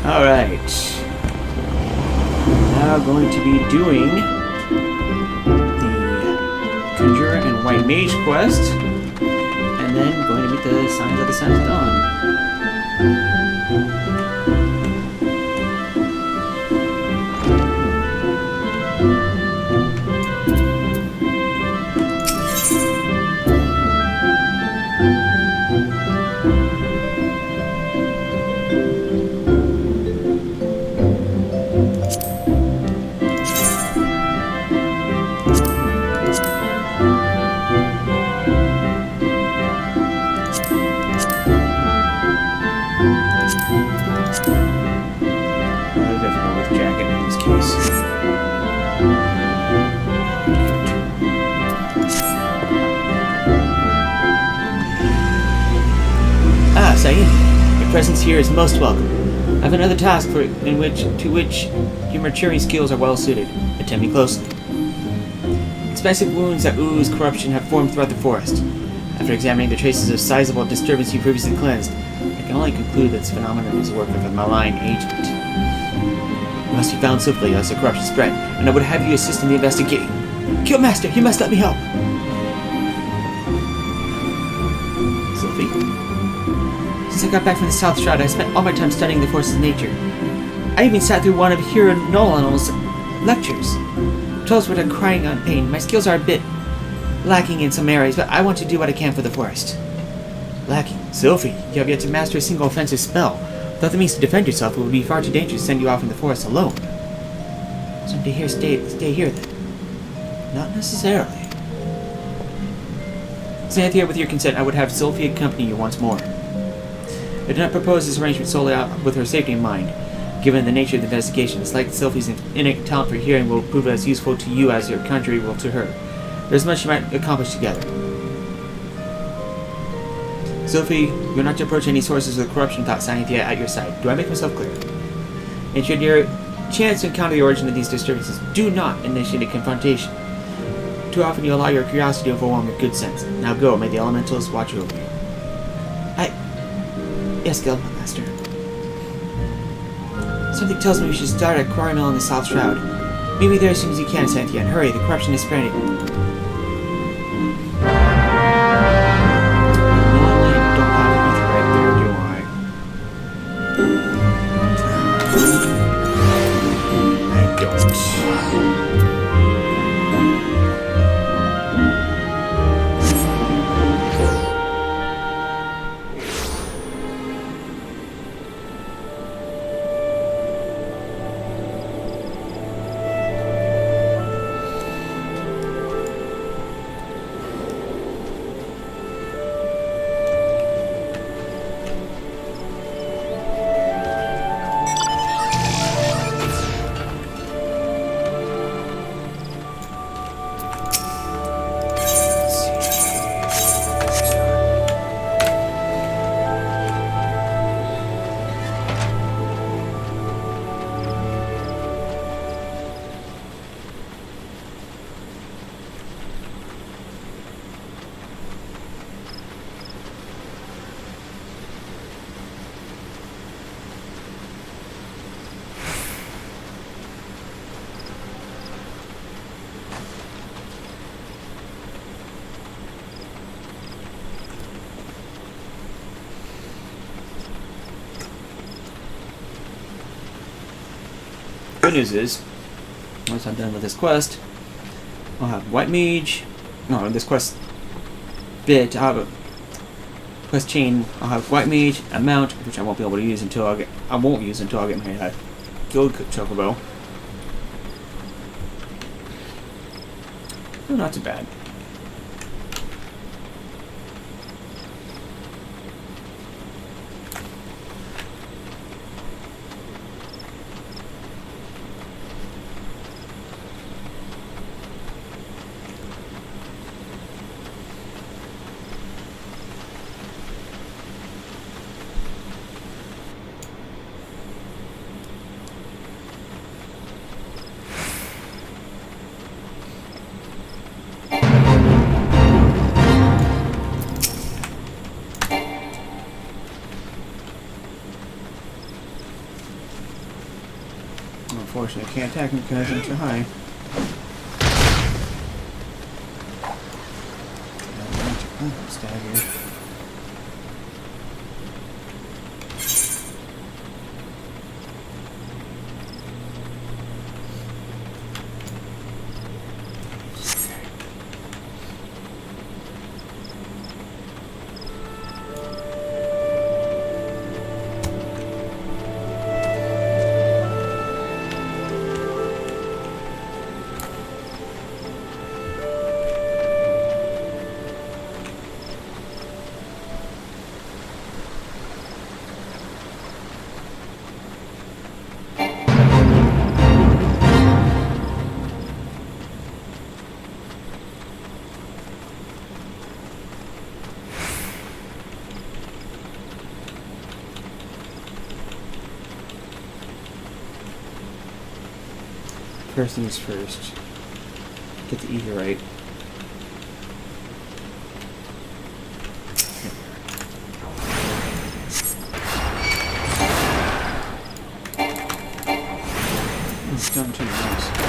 Alright. Now going to be doing the Conjurer and White Mage quest, and then going to meet the Signs of the Seventh Dawn. Sainthia, your presence here is most welcome. I have another task to which your maturing skills are well suited. Attend me closely. Expensive wounds that ooze corruption have formed throughout the forest. After examining the traces of sizable disturbance you previously cleansed, I can only conclude that this phenomenon is the work of a malign agent. You must be found swiftly, lest the corruption spread, and I would have you assist in the investigation. Killmaster, you must let me help! Since I got back from the South Shroud, I spent all my time studying the forces of nature. I even sat through one of Hero Nolan's lectures. Told what I'm crying on pain. My skills are a bit lacking in some areas, but I want to do what I can for the forest. Lacking? Sophie, you have yet to master a single offensive spell. Without the means to defend yourself, it would be far too dangerous to send you off in the forest alone. So to here, stay here then. Not necessarily. Sainthia, with your consent, I would have Sophie accompany you once more. I do not propose this arrangement solely with her safety in mind. Given the nature of the investigation, it's like Sophie's innate talent for hearing will prove as useful to you as your country will to her. There's much you might accomplish together. Sophie, you're not to approach any sources of corruption without Sainthia at your side. Do I make myself clear? And should your chance to encounter the origin of these disturbances, do not initiate a confrontation. Too often you allow your curiosity to overwhelm your good sense. Now go, may the elementals watch over you. Yes, Guildman Master. Something tells me we should start at Quarry Mill in the South Shroud. Meet me there as soon as you can, Sainthia, and hurry, the corruption is spreading. Good news is, once I'm done with this quest, I'll have White Mage. No, this quest bit. I'll have a quest chain. I'll have White Mage, a mount, which I won't be able to use until I won't use until I get my Guild Chocobo. Oh, not too bad. unfortunate. I can't attack him because I'm too high. Stagger. First things first. Get the eater right. It's done too nice.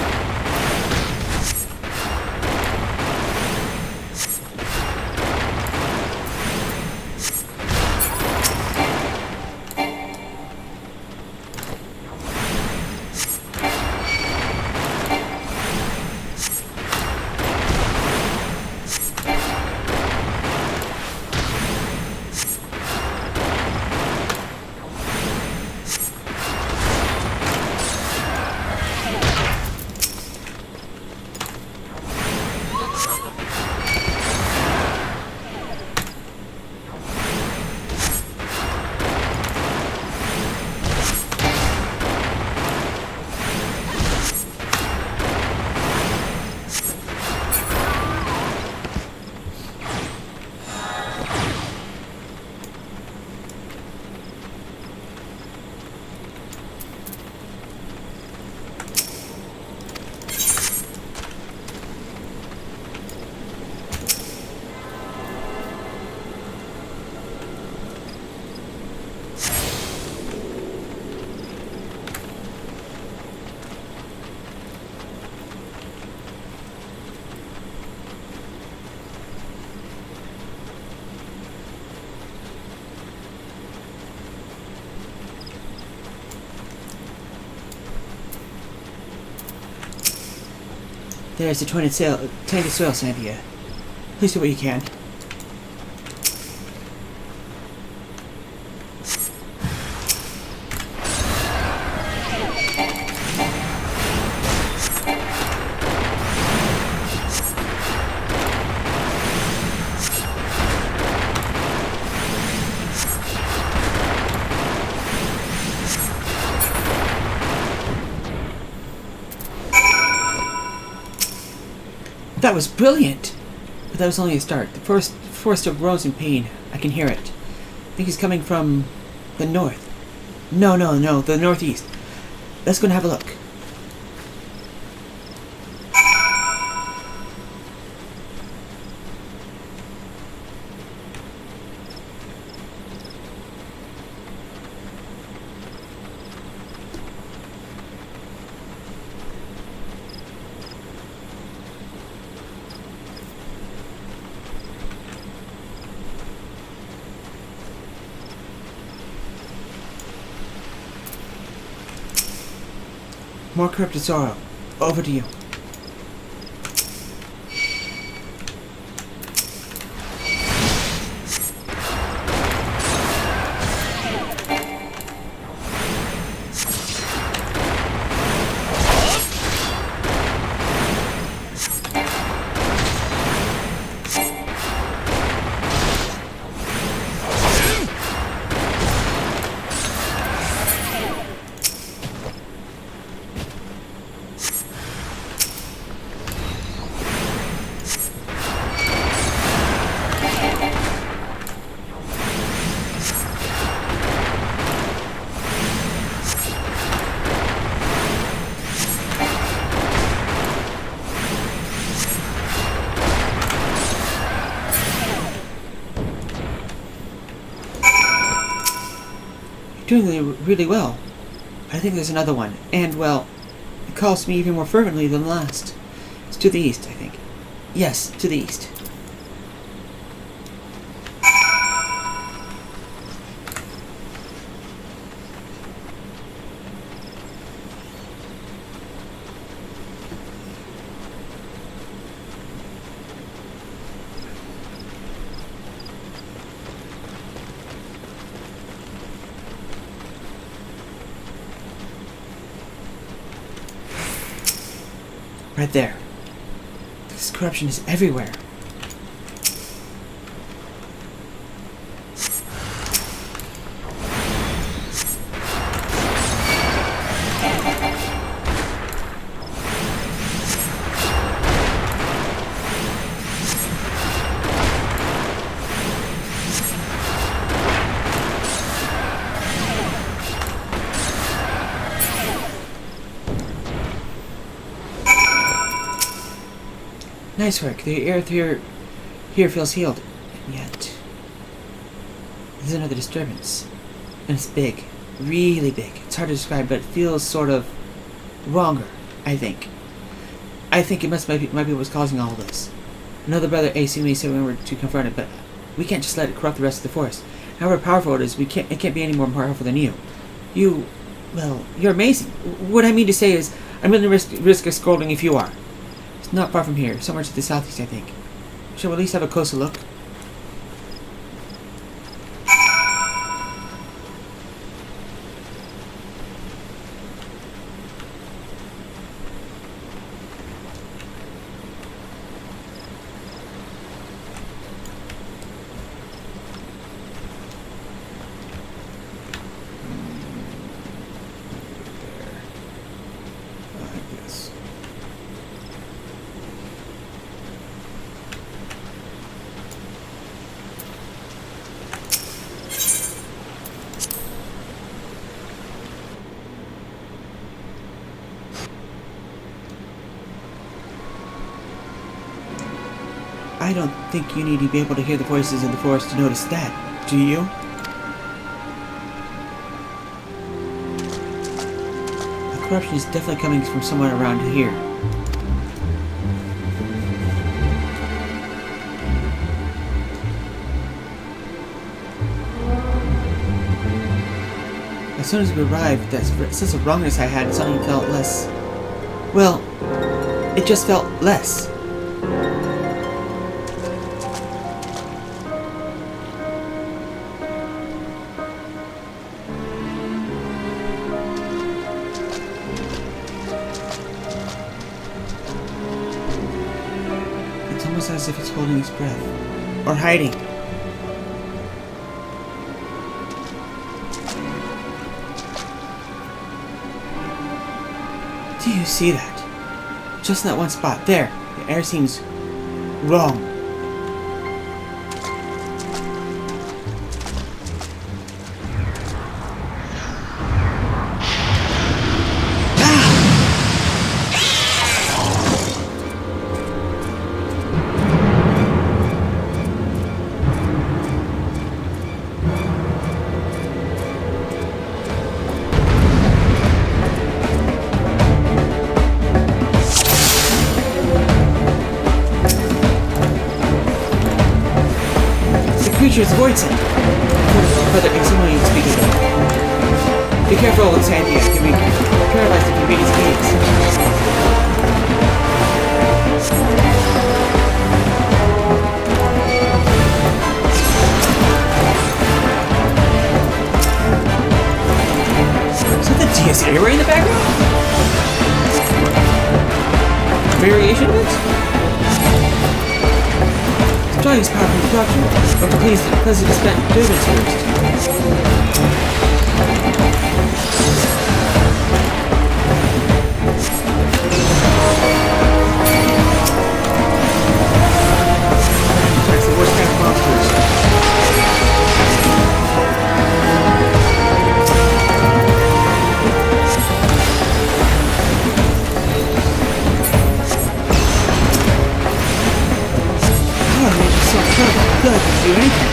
There's the tainted soil, Sainthia. Please do what you can. That was brilliant! But that was only a start. The forest still grows in pain. I can hear it. I think it's coming from the north. No, the northeast. Let's go and have a look. More corrupted sorrow. Over to you. Doing really well. I think there's another one. And, well, It calls to me even more fervently than the last. It's to the east, I think. Yes, to the east. Right there. This corruption is everywhere. Nice work. The earth here feels healed. And yet, there's another disturbance. And it's big. Really big. It's hard to describe, but it feels sort of wronger, I think. I think it might be what's causing all this. Another brother, AC, said we were to confront it, but we can't just let it corrupt the rest of the forest. However powerful it is, it can't be any more powerful than you. Well, you're amazing. What I mean to say is, I'm willing to risk a scolding if you are. It's not far from here, somewhere to the southeast, I think. Shall we at least have a closer look? I don't think you need to be able to hear the voices in the forest to notice that, do you? The corruption is definitely coming from somewhere around here. As soon as we arrived, that sense of wrongness I had suddenly felt less... Well, it just felt less. It's almost as if it's holding its breath. Or hiding. Do you see that? Just in that one spot. There. The air seems wrong. Creatures avoids it. Brother Exilian speaking. Be careful, Sainthia. Can be paralyzed if you beat his gaze. Is that the DSA right in the background? Variation of it? Drawing is powerful destruction, but please to spend business first. That's the worst kind of monsters. Good to do anything.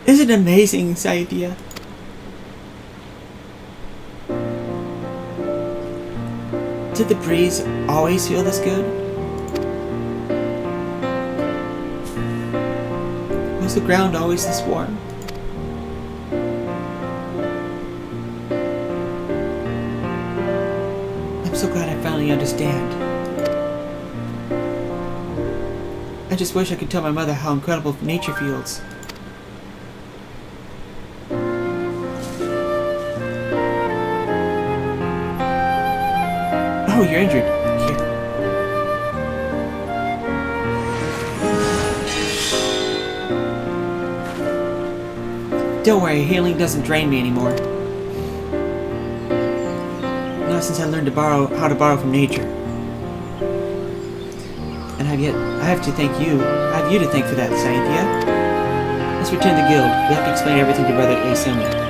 Isn't it amazing, Sainthia? Did the breeze always feel this good? Was the ground always this warm? I'm so glad I finally understand. I just wish I could tell my mother how incredible nature feels. Oh, you're injured. Here. Don't worry, healing doesn't drain me anymore. Not since I learned how to borrow from nature. And I have to thank you. I have you to thank for that, Sainthia. Let's return to the guild. We have to explain everything to Brother Asumi.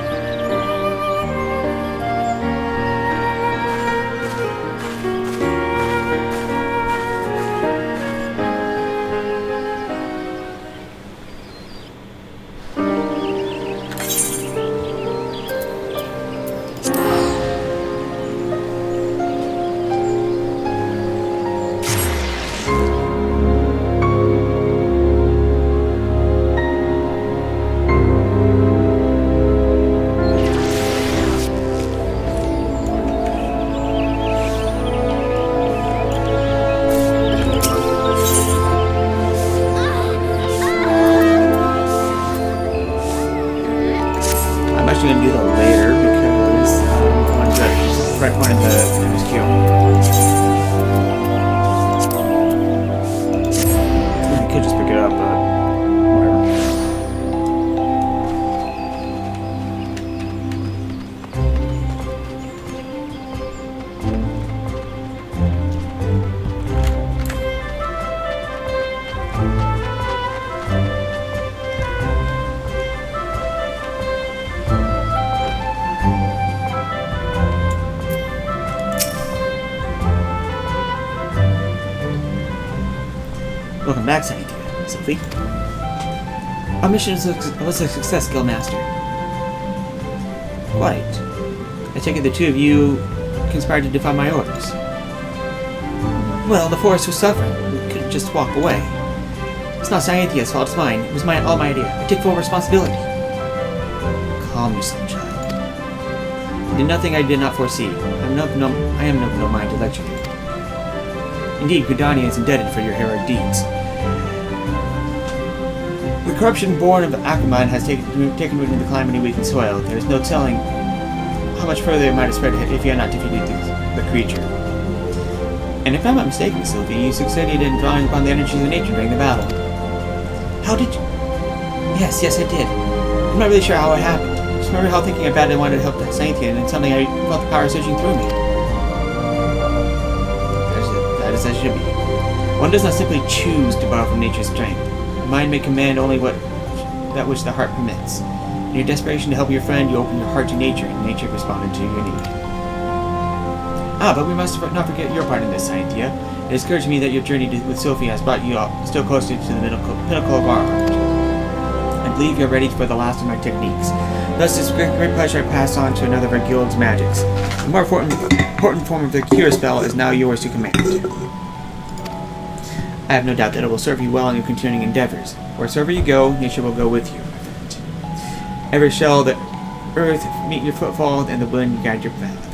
Welcome back, Sainthia. Sophie. Our mission was a success, Guildmaster. Quite. I take it the two of you conspired to defy my orders. Well, the forest was suffering. We couldn't just walk away. It's not Sainthia's fault, it's mine. It was all my idea. I take full responsibility. Calm yourself, child. I did nothing I did not foresee. I am of no mind to lecture you. Indeed, Gridania is indebted for your heroic deeds. The corruption born of Akamine has taken root in the calamity weakened soil. There is no telling how much further it might have spread if you had not defeated the creature. And if I'm not mistaken, Sylvie, you succeeded in drawing upon the energies of nature during the battle. How did you? Yes, I did. I'm not really sure how it happened. Just remember how thinking I badly wanted to help Sainthia, and then suddenly I felt the power surging through me. That is as it should be. One does not simply choose to borrow from nature's strength. The mind may command only that which the heart permits. In your desperation to help your friend, you open your heart to nature, and nature responded to your need. But we must not forget your part in this, Sainthia. It has occurred to me that your journey with Sophie has brought you still closer to the pinnacle of our art. I believe you are ready for the last of my techniques. Thus, it's with great pleasure I pass on to another of our guild's magics. The more important form of the cure spell is now yours to command. I have no doubt that it will serve you well in your continuing endeavors. Wheresoever you go, nature will go with you, my friend. Ever shall the earth meet your footfall, and the wind guide your path.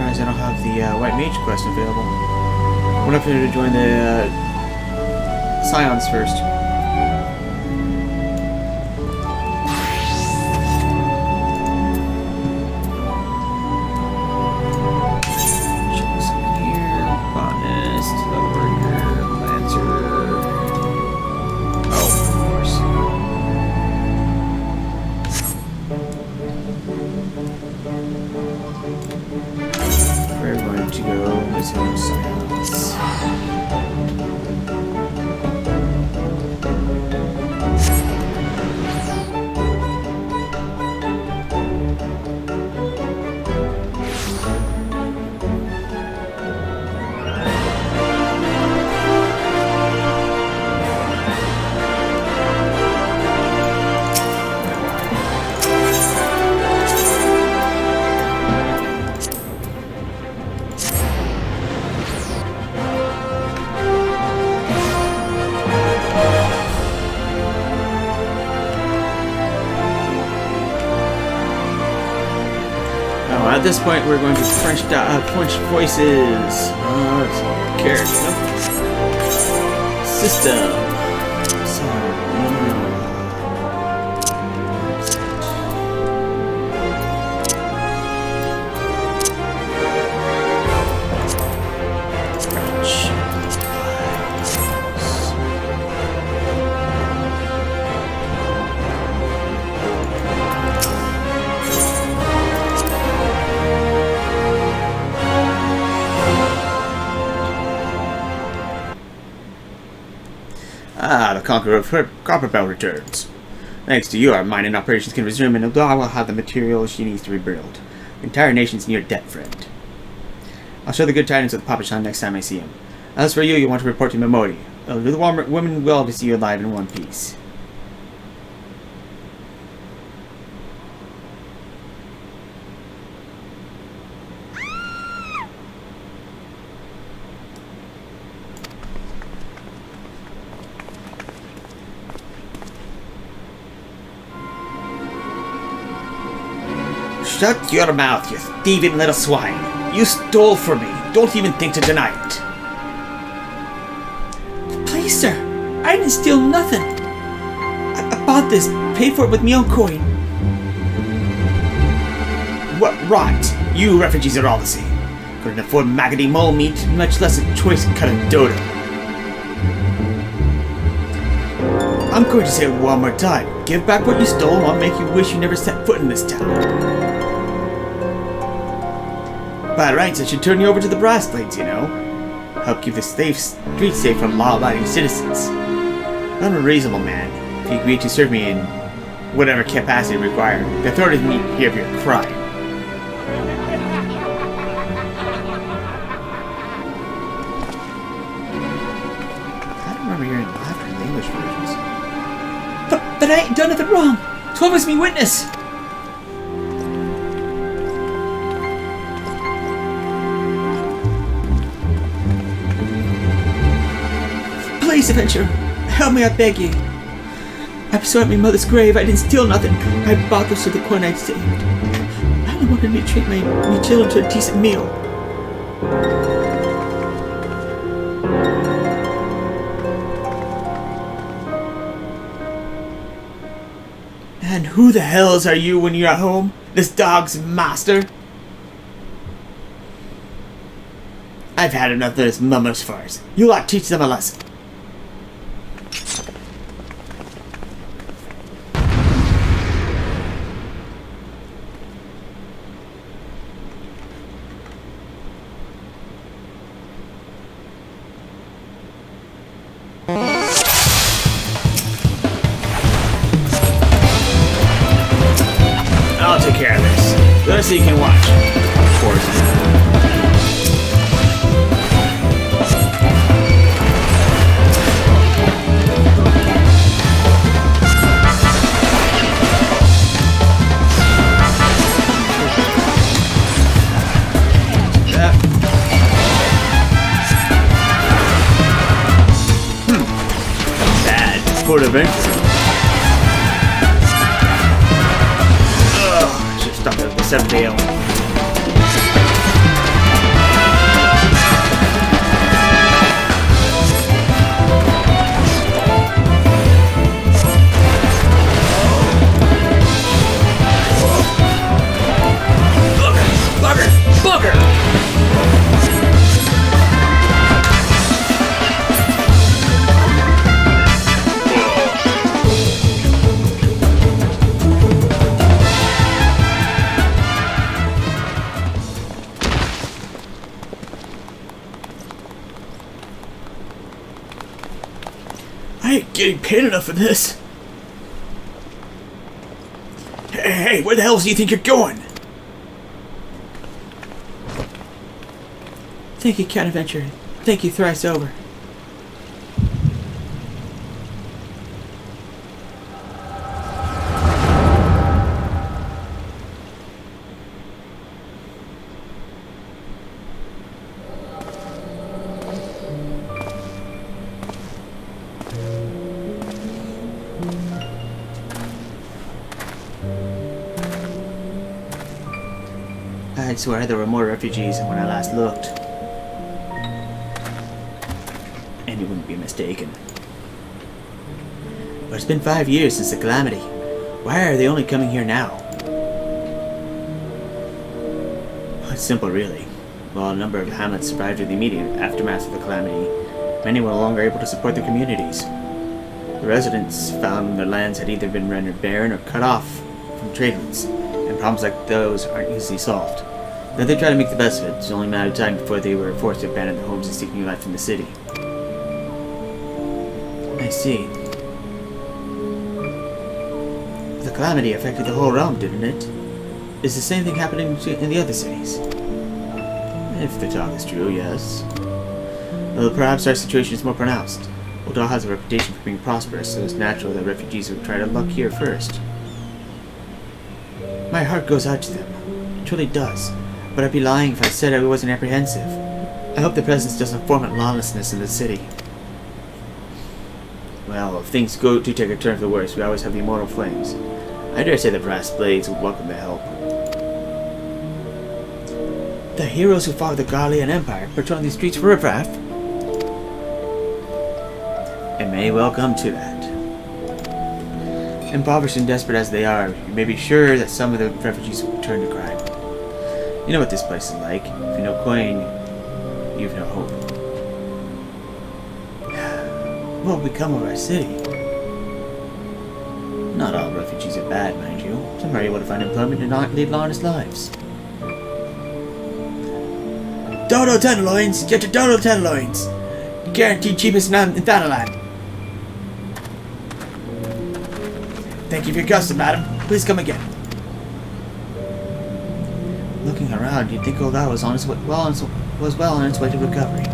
I don't have the White Mage quest available. I went up here to join the Scions first. Here, Botanist, Lovebreaker, Lancer. go. Let's go Scions. At this point, we're going to French voices. Character. System. The Conqueror of Copperbell returns. Thanks to you, our mining operations can resume, and Ulda will have the materials she needs to rebuild. The entire nation's near debt, friend. I'll share the good tidings with Papa Shan next time I see him. As for you, you'll want to report to Momori. It'll do the women well to see you alive in one piece. Shut your mouth, you thieving little swine! You stole from me! Don't even think to deny it! Please, sir! I didn't steal nothing! I bought this, paid for it with my own coin. What rot! You refugees are all the same. Couldn't afford maggoty mole meat, much less a choice cut of dodo. I'm going to say it one more time. Give back what you stole, or I'll make you wish you never set foot in this town. By rights, I should turn you over to the brass blades, you know. Help keep the streets safe from law-abiding citizens. I'm a reasonable man. If you agree to serve me in whatever capacity required, the authorities need to hear of your crime. I don't remember hearing laughter in the English versions. But I ain't done nothing wrong. 12 is me witness. Please, adventurer, help me, I beg you. I saw at my mother's grave. I didn't steal nothing. I bought this with the coin I'd saved. I only wanted to treat my children to a decent meal. And who the hells are you when you're at home? This dog's master? I've had enough of this mummer's farce. You ought to teach them a lesson. I'll take care of this. The rest of you can watch. Of course. Bad port of entry. Stuck at the 7th ale. Bugger! getting paid enough for this. Hey, where the hell do you think you're going? Thank you, Count Adventure. Thank you thrice over. I'd swear there were more refugees than when I last looked. And you wouldn't be mistaken. But it's been 5 years since the calamity. Why are they only coming here now? Well, it's simple, really. While a number of hamlets survived the immediate aftermath of the calamity, many were no longer able to support their communities. The residents found their lands had either been rendered barren or cut off from trade routes, and problems like those aren't easily solved. Now they try to make the best of it. It's only a matter of time before they were forced to abandon their homes and seek new life in the city. I see. The calamity affected the whole realm, didn't it? Is the same thing happening in the other cities? If the talk is true, yes. Though perhaps our situation is more pronounced. Odal has a reputation for being prosperous, so it's natural that refugees would try to luck here first. My heart goes out to them. It truly does. But I'd be lying if I said I wasn't apprehensive. I hope the presence doesn't foment lawlessness in the city. Well, if things go to take a turn for the worse, we always have the immortal flames. I dare say the brass blades would welcome the help. The heroes who fought the Garlean Empire patrolling these streets for riffraff? It may well come to that. Impoverished and desperate as they are, you may be sure that some of the refugees will turn to crime. You know what this place is like. If you know coin, you've no hope. What will become of our city? Not all refugees are bad, mind you. Some are able to find employment and lead honest lives. Dodo tenderloins! Get your dodo tenderloins! Guaranteed cheapest in Thanalan. Thank you for your custom, madam. Please come again. Looking around, you'd think Odal was well on its way to recovery.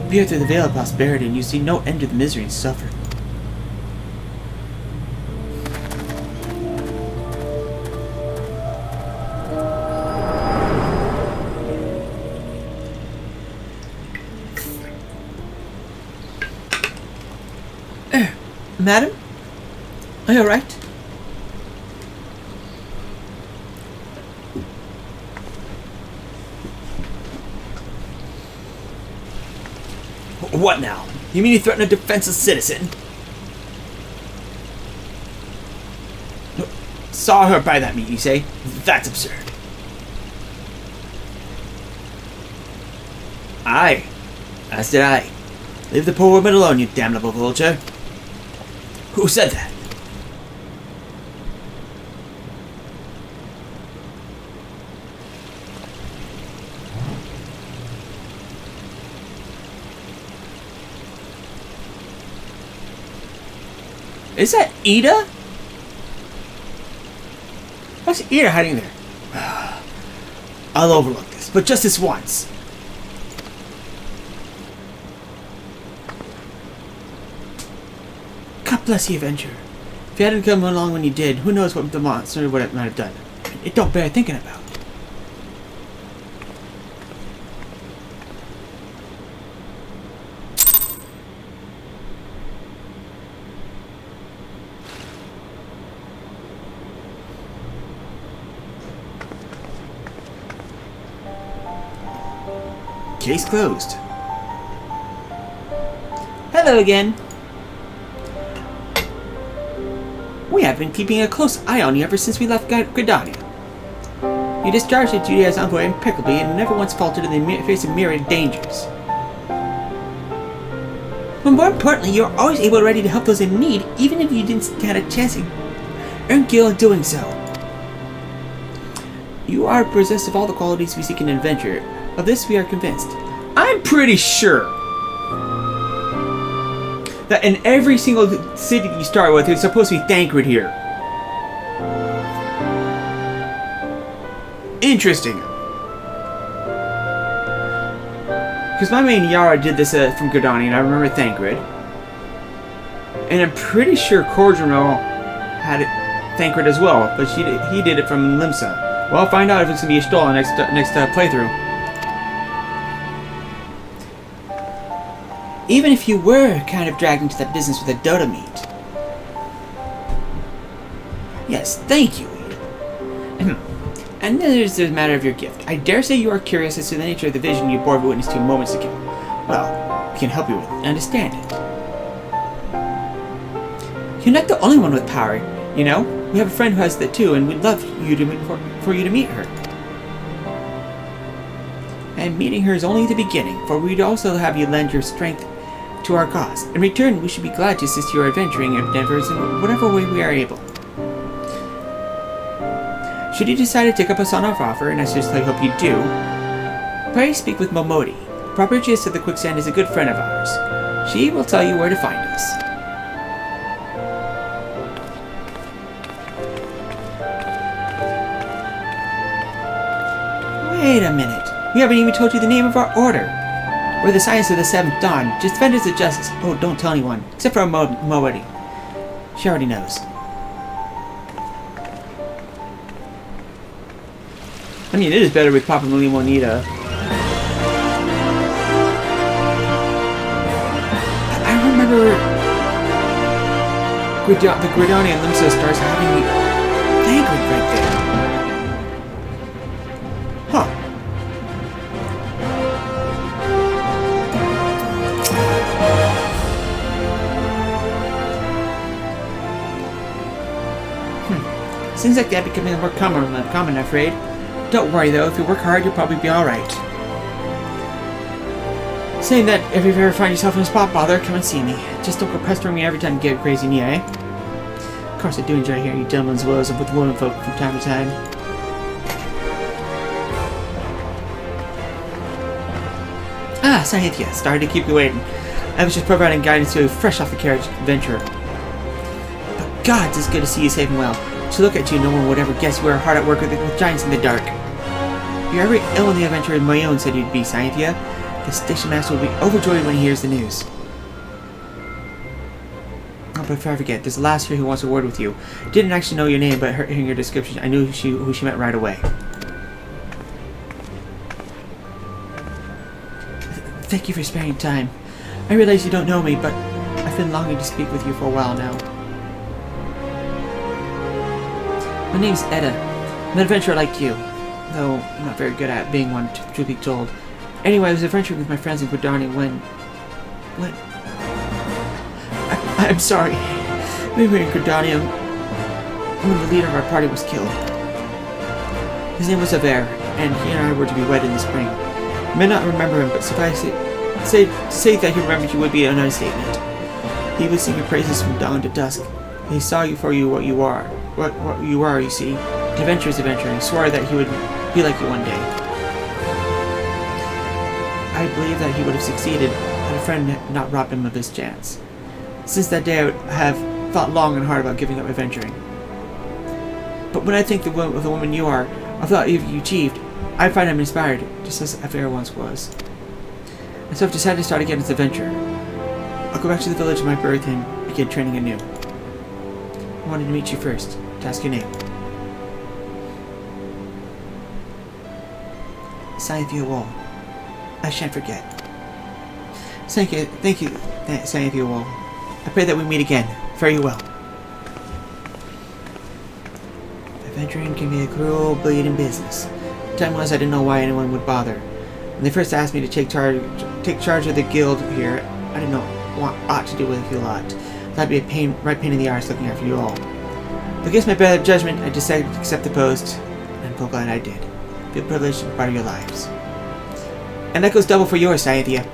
Peer through the veil of prosperity, and you see no end to the misery and suffering. Madam? Are you alright? What now? You mean you threaten a defenseless citizen? Saw her buy that meat, you say? That's absurd. Aye. As did I. Leave the poor woman alone, you damnable vulture. Who said that? Is that Ida? What's Ida hiding there? I'll overlook this, but just this once. God bless you, Avenger. If you hadn't come along when you did, who knows what the monster would have might have done. It don't bear thinking about. Case closed. Hello again. We have been keeping a close eye on you ever since we left Gridania. You discharged your duty as envoy impeccably and never once faltered in the face of myriad dangers. But more importantly, you're always able and ready to help those in need, even if you didn't stand a chance to earn gil in doing so. You are possessed of all the qualities we seek in an adventurer. Of this we are convinced. I'm pretty sure That in every single city you start with, it's supposed to be Thancred here. Interesting. Because my main Yara did this from Gridani, and I remember Thancred. And I'm pretty sure Cordronal had it Thancred as well, but he did it from Limsa. Well, I'll find out if it's going to be a Stola next playthrough. Even if you were kind of dragged into that business with a Dota meat. Yes, thank you, Eda. And then there's the matter of your gift. I dare say you are curious as to the nature of the vision you bore witness to moments ago. Well, we can help you with it. Understand it. You're not the only one with power, you know? We have a friend who has that too, and we'd love you to for you to meet her. And meeting her is only the beginning, for we'd also have you lend your strength to our cause. In return, we should be glad to assist your adventuring endeavors in whatever way we are able. Should you decide to take up us on our offer, and I sincerely hope you do, pray speak with Momodi. Proper Gist of the Quicksand is a good friend of ours. She will tell you where to find us. Wait a minute. We haven't even told you the name of our order. We're the Scions of the Seventh Dawn, just defenders of justice. Oh, don't tell anyone. Except for our Moedi. She already knows. I mean, it is better with Papa Limonita. I remember the Gridani and Limsa stars having Thancred right there. Huh. Seems like that becoming more common, I'm afraid. Don't worry though, if you work hard, you'll probably be alright. Saying that, if you ever find yourself in a spot bother, come and see me. Just don't go pestering me every time you get a crazy knee, eh? Of course I do enjoy hearing you gentlemen's woes with women folk from time to time. Ah, Sainthia, sorry to keep you waiting. I was just providing guidance to a fresh off the carriage adventurer. But gods, it's good to see you safe and well. To look at you, no one would ever guess you were hard at work with giants in the dark. You're every ill in the adventure my own said you'd be, Sainthia. The station master will be overjoyed when he hears the news. Oh, but before I forget, there's a lass here who wants a word with you. Didn't actually know your name, but hearing your description, I knew who she meant right away. Thank you for sparing time. I realize you don't know me, but I've been longing to speak with you for a while now. My name's Eda. I'm an adventurer like you, though I'm not very good at being one, truth be told. Anyway, I was adventuring with my friends in Gridani when... I'm sorry. We were in Gridani when the leader of our party was killed. His name was Aver, and he and I were to be wed in the spring. You may not remember him, but suffice it, say that he remembered you would be an understatement. He would sing your praises from dawn to dusk. He saw you for what you are. What you are, you see. Adventure is adventure, and he swore that he would be like you one day. I believe that he would have succeeded had a friend not robbed him of his chance. Since that day, I have thought long and hard about giving up adventuring. But when I think of the woman you are, of what you achieved, I find I'm inspired, just as Aver once was. And so I've decided to start again this adventure. I'll go back to the village of my birth and begin training anew. I wanted to meet you first, to ask your name. Sainthia Wol. I shan't forget. Thank you, Sainthia Wol. I pray that we meet again. Fare you well. Adventuring can be a cruel, bleeding business. The time was I didn't know why anyone would bother. When they first asked me to take charge of the guild here, I didn't know what ought to do with you lot. That'd be a right pain in the arse looking after you all. But against my better judgment, I decided to accept the post, and I'm so glad I did. Feel privileged to be part of your lives. And that goes double for yours, Sainthia.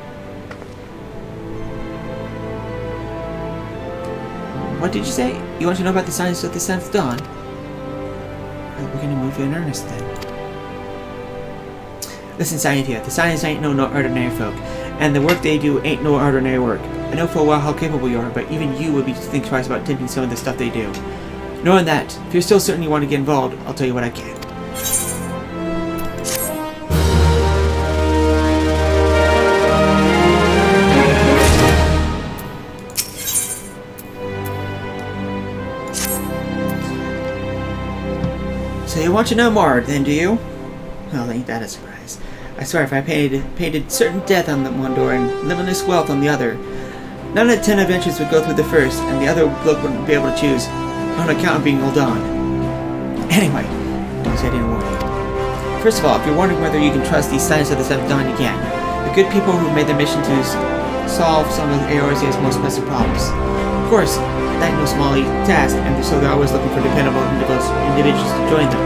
What did you say? You want to know about the Scions of the Seventh Dawn? Well, we're gonna move in earnest then. Listen, Sainthia, the Scions ain't no ordinary folk, and the work they do ain't no ordinary work. I know full well how capable you are, but even you would think twice about attempting some of the stuff they do. Knowing that, if you're still certain you want to get involved, I'll tell you what I can. So you want to know more, then, do you? Well, ain't that a surprise. I swear if I painted certain death on the one door and limitless wealth on the other, 9 out of 10 adventures would go through the first, and the other bloke wouldn't be able to choose, on account of being hold on. Anyway, I didn't warn you. First of all, if you're wondering whether you can trust these Scions of the Seventh Dawn, you can. The good people who made their mission to solve some of AORC's most pressing problems. Of course, that ain't no small task, and so they're always looking for dependable individuals to join them.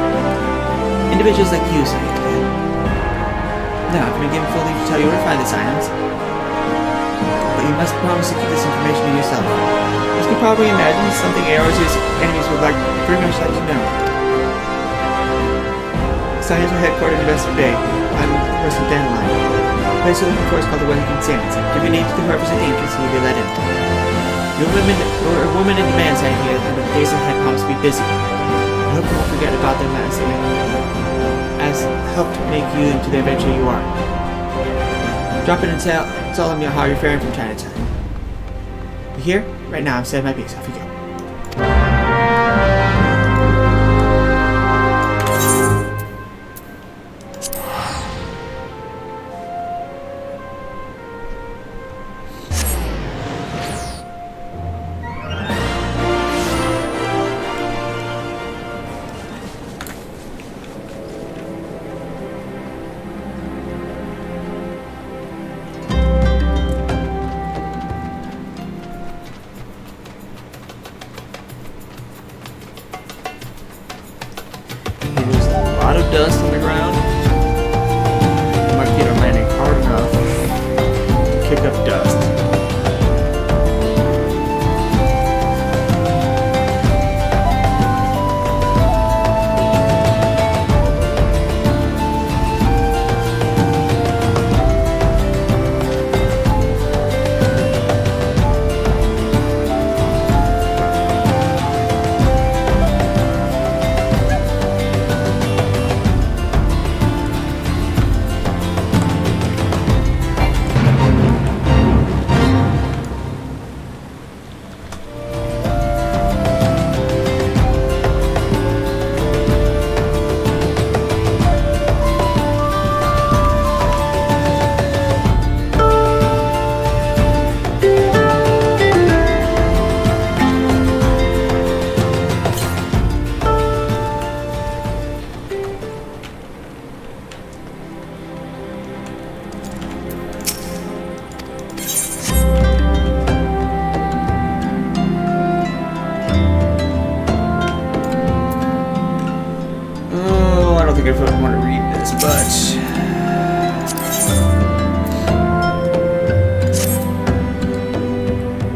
Individuals like you, Sainthia. Now, I've been given full leave to tell you where to find the Scions, but you must promise to keep this information to yourself. As you can probably imagine, something AORC's enemies would very much like to know. Scions are headquartered in West Bay. I'm the person Dandelion. The place you're looking for is called the Wellington Sands. Give your name to the represent the entrance and you'll be let in. You're a woman in demand, Sainthia, and the days ahead promise to be busy. I hope you won't forget about them as helped make you into the adventurer you are. Drop in and tell them how you're faring from time to time. You hear? Right now I'm setting my piece. Off you go. Dust on the ground. My feet are landing hard enough to kick up dust. I don't want to read this, but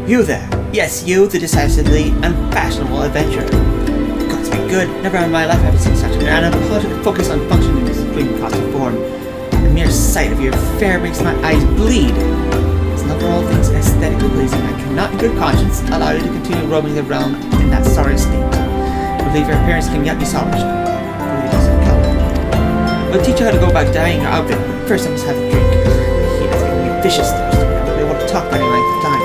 you there. Yes, you, the decisively unfashionable adventurer. God's been good. Never in my life have I seen such an unapologetic focus on function in this clean costume form. The mere sight of your fair makes my eyes bleed. As love for all things aesthetically pleasing, I cannot in good conscience allow you to continue roaming the realm in that sorry state. I believe your appearance can yet be salvaged. I'll teach you how to go about dyeing your outfit, but first I must have a drink. The heat has given me a vicious thirst, and I won't be able to talk for any length of time.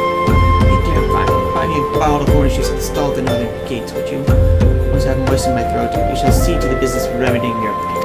You dare buy me a bottle of orange juice at the stall at the northern gates, would you? Once I have moistened my throat, we shall see to the business of remedying your appearance.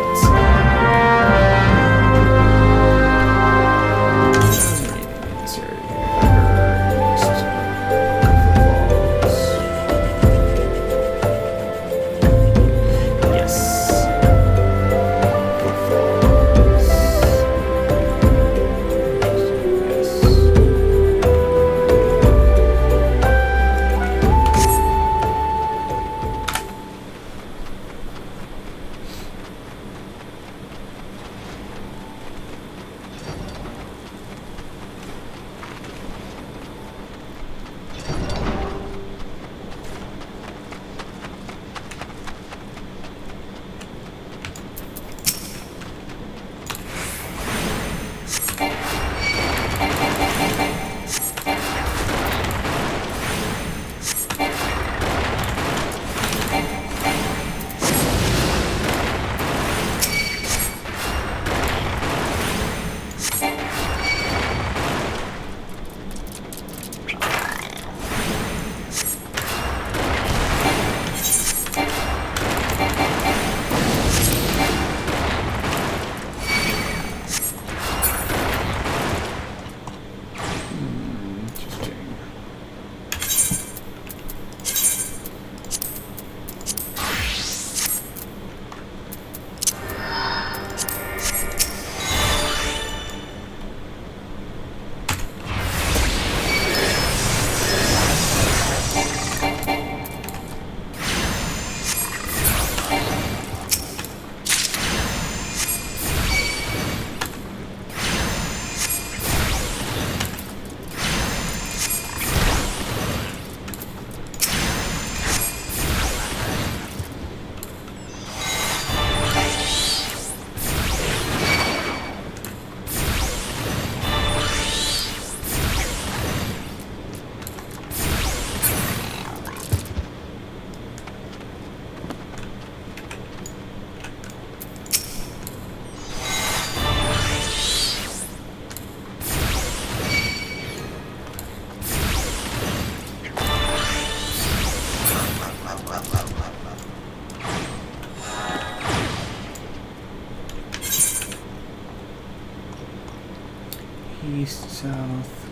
East, south,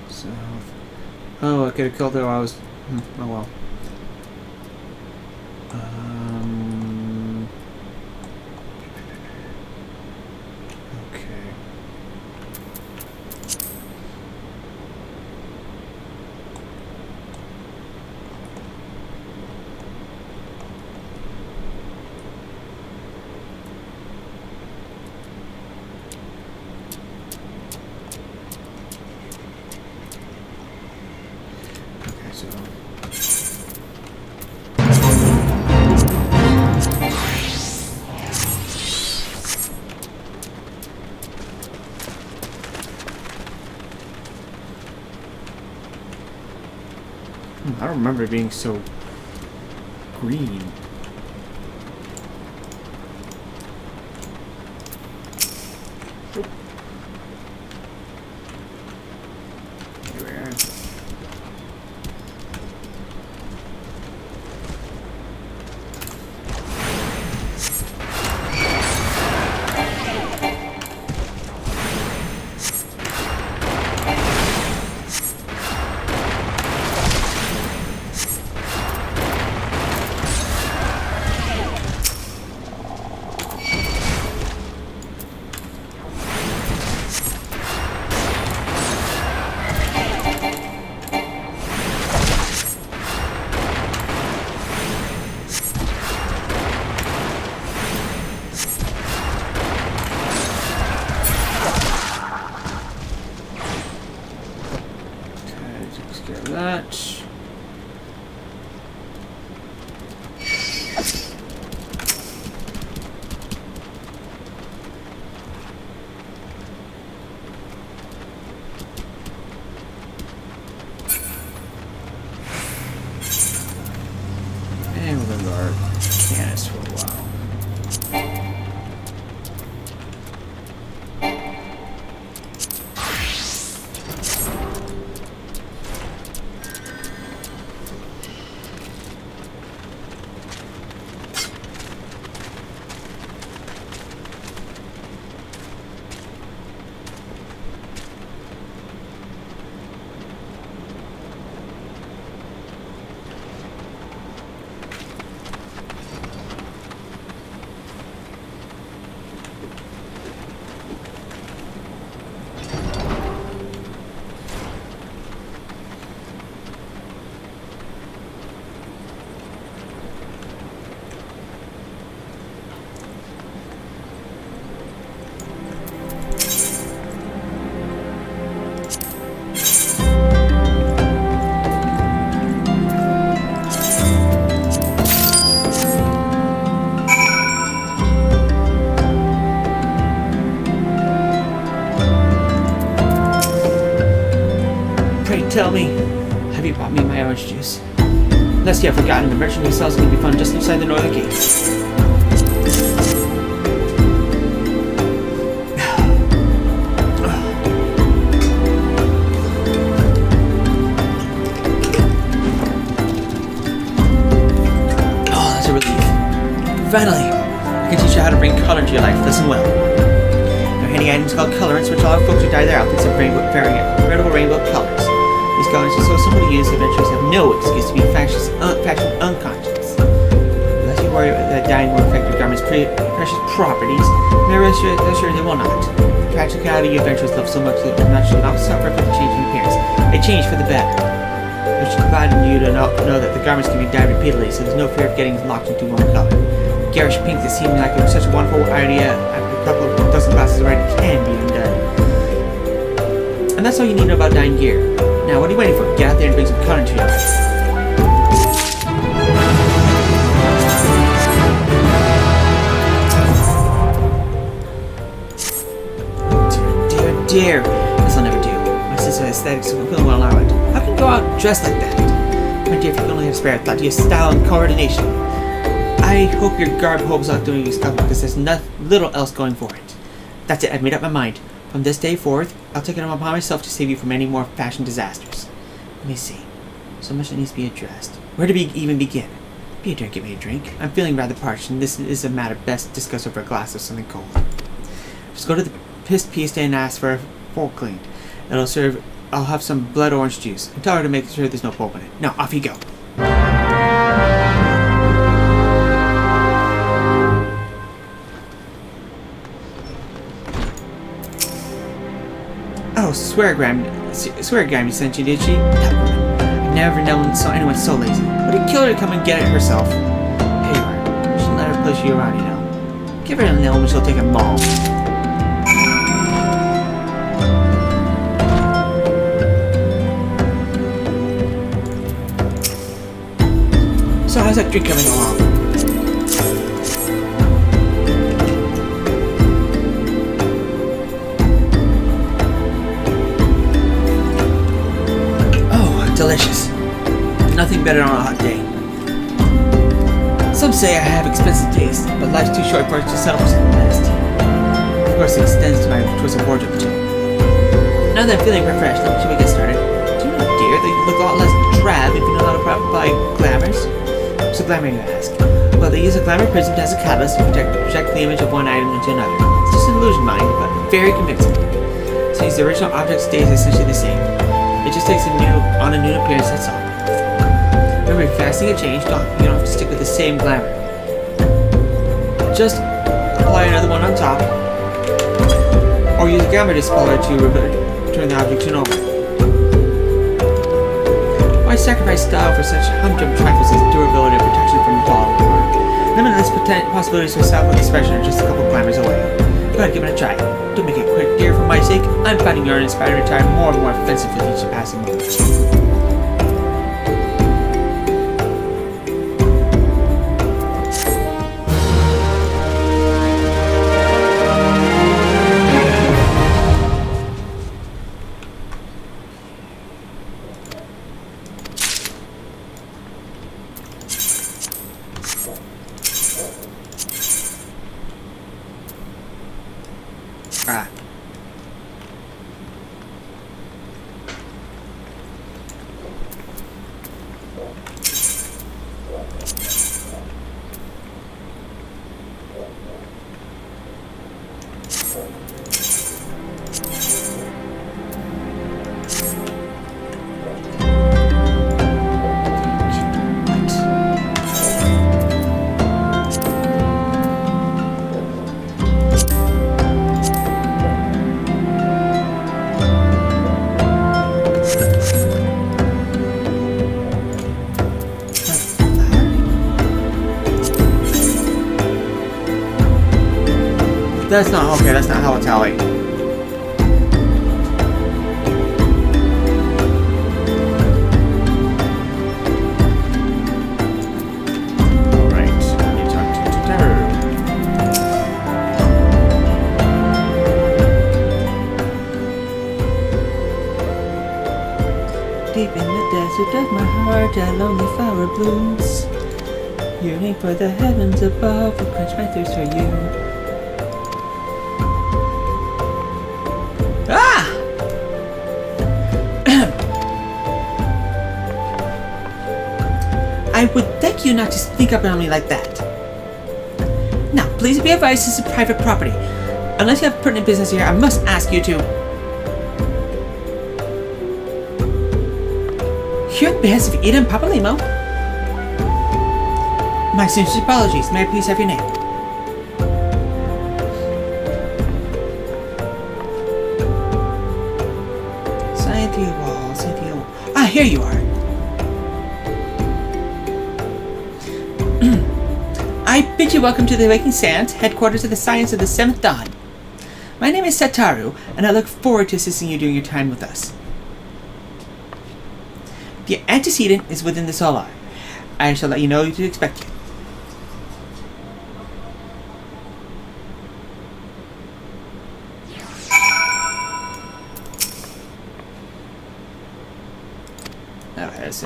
south. Oh, I could have killed her while I was... oh well. Okay. Okay, so... I don't remember it being so green. Here we are. That. And we're gonna go our Canis for a while. Tell me, have you bought me my orange juice? Unless you have forgotten, the merchant who sells can be found just inside the northern gates. Oh, that's a relief. Finally, I can teach you how to bring color into your life. Listen well. There are handy items called colorants, which allow folks to dye their outfits in veritable rainbow colors. These colors are so simple to use, adventurers have no excuse to be factually unconscious. Unless you worry that dyeing will affect your garment's precious properties, may rest assured they will not. The practicality adventurers love so much that will not suffer from the change in appearance. A change for the better. It should gladden you to know that the garments can be dyed repeatedly, so there's no fear of getting locked into one color. Garish pink that seemed like it was such a wonderful idea after a couple of dozen glasses already can be undone. And that's all you need to know about dyeing gear. Now, what are you waiting for? Get out there and bring some color into your life. Dear. This'll never do. My sense of aesthetics will allow it. How can you go out dressed like that? My dear, if you only have spare thought to your style and coordination. I hope your garb holds out doing your stuff because there's little else going for it. That's it, I've made up my mind. From this day forth, I'll take it upon myself to save you from any more fashion disasters. Let me see. So much that needs to be addressed. Where to even begin? Be a drink, get me a drink. I'm feeling rather parched, and this is a matter best discussed over a glass of something cold. Just go to the pissed and ask for a fork cleaned. It'll serve. I'll have some blood orange juice. And tell her to make sure there's no pulp in it. Now, off you go. Oh, sweargram sent you, did she? That woman. I've never known anyone so lazy. Would it kill her to come and get it herself? Here you are. You shouldn't let her push you around, you know. Give her a nail and she'll take them all. So how's that drink coming along? Oh, delicious. Nothing better on a hot day. Some say I have expensive taste, but life's too short for it to settle for something best. Of course, it extends to my choice of wardrobe too. Now that I'm feeling refreshed, should we get started? Do you know, dear, they look a lot less drab if you know how to apply glamours. What's a glamour, you ask? Well, they use a glamour prism as a catalyst to project the image of one item into another. It's just an illusion, mind, but very convincing. Since the original object stays essentially the same, it just takes on a new appearance, that's all. Remember, if fasting a change, you don't have to stick with the same glamour. Just apply another one on top, or use a glamour dispeller to turn the object to normal. Why sacrifice style for such humdrum trifles as durability and protection from fall? Limitless possibilities for self-expression are just a couple glamours away. Go ahead, give it a try. Don't make it quick, dear, for my sake. I'm finding you're inspired to retire more and more offensive with each passing moment. Ah. That's not okay, that's not how it's Hallie. Alright, let me talk to Tataru. Deep in the desert of my heart, a lonely flower blooms. Yearning for the heavens above, will quench my thirst for you. I would thank you not to sneak up on me like that. Now, please be advised this is private property. Unless you have pertinent business here, I must ask you to... Here at the behest of Eden Papalimo. My sincerest apologies. May I please have your name? Sainthia Wol, Sainthia Wol. Ah, here you are. I bid you welcome to the Awakening Sands, headquarters of the Scions of the 7th Dawn. My name is Tataru, and I look forward to assisting you during your time with us. The antecedent is within the solar. I shall let you know to expect you. Alright, that's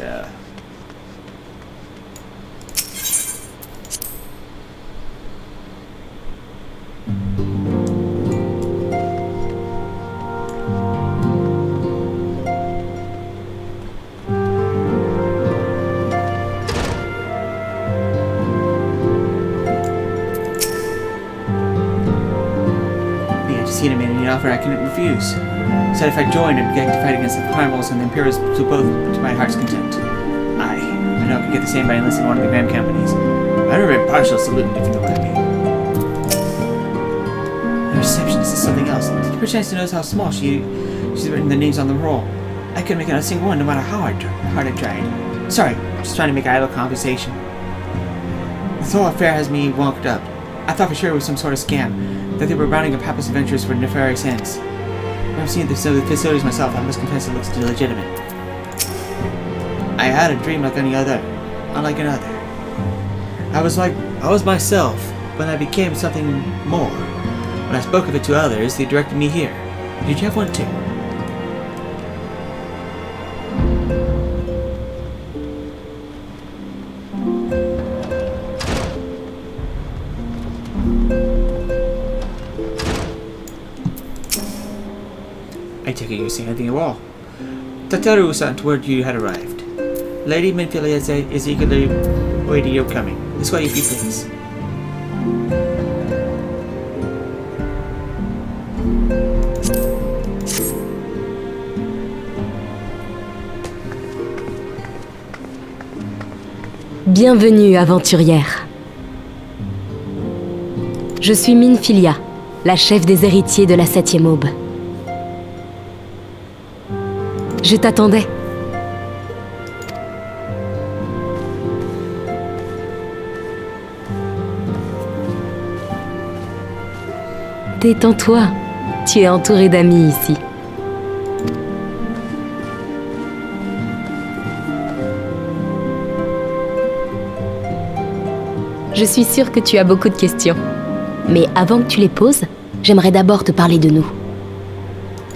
to see him in any offer I couldn't refuse. Said if I joined, I'd get to fight against the primals and the Imperials to both to my heart's content. I know I could get the same by enlisting one of the grand companies. I remember impartial salute if you know what I mean. The receptionist is something else. Did you perchance to notice how small she's written the names on the roll? I couldn't make out a single one no matter how hard I tried. Sorry, just trying to make idle conversation. This whole affair has me wonked up. I thought for sure it was some sort of scam, that they were rounding up hapless adventurers for nefarious ends. I've seen the facilities myself, I must confess it looks legitimate. I had a dream like another. I was myself, but I became something more. When I spoke of it to others, they directed me here. Did you have one too? I take it you see Sainthia Wol. Tataru sent word you had arrived. Lady Minfilia is eagerly waiting your coming. This way, if you please. Bienvenue, aventurière. Je suis Minfilia, la chef des héritiers de la 7e aube. Je t'attendais. Détends-toi, tu es entouré d'amis ici. Je suis sûre que tu as beaucoup de questions. Mais avant que tu les poses, j'aimerais d'abord te parler de nous.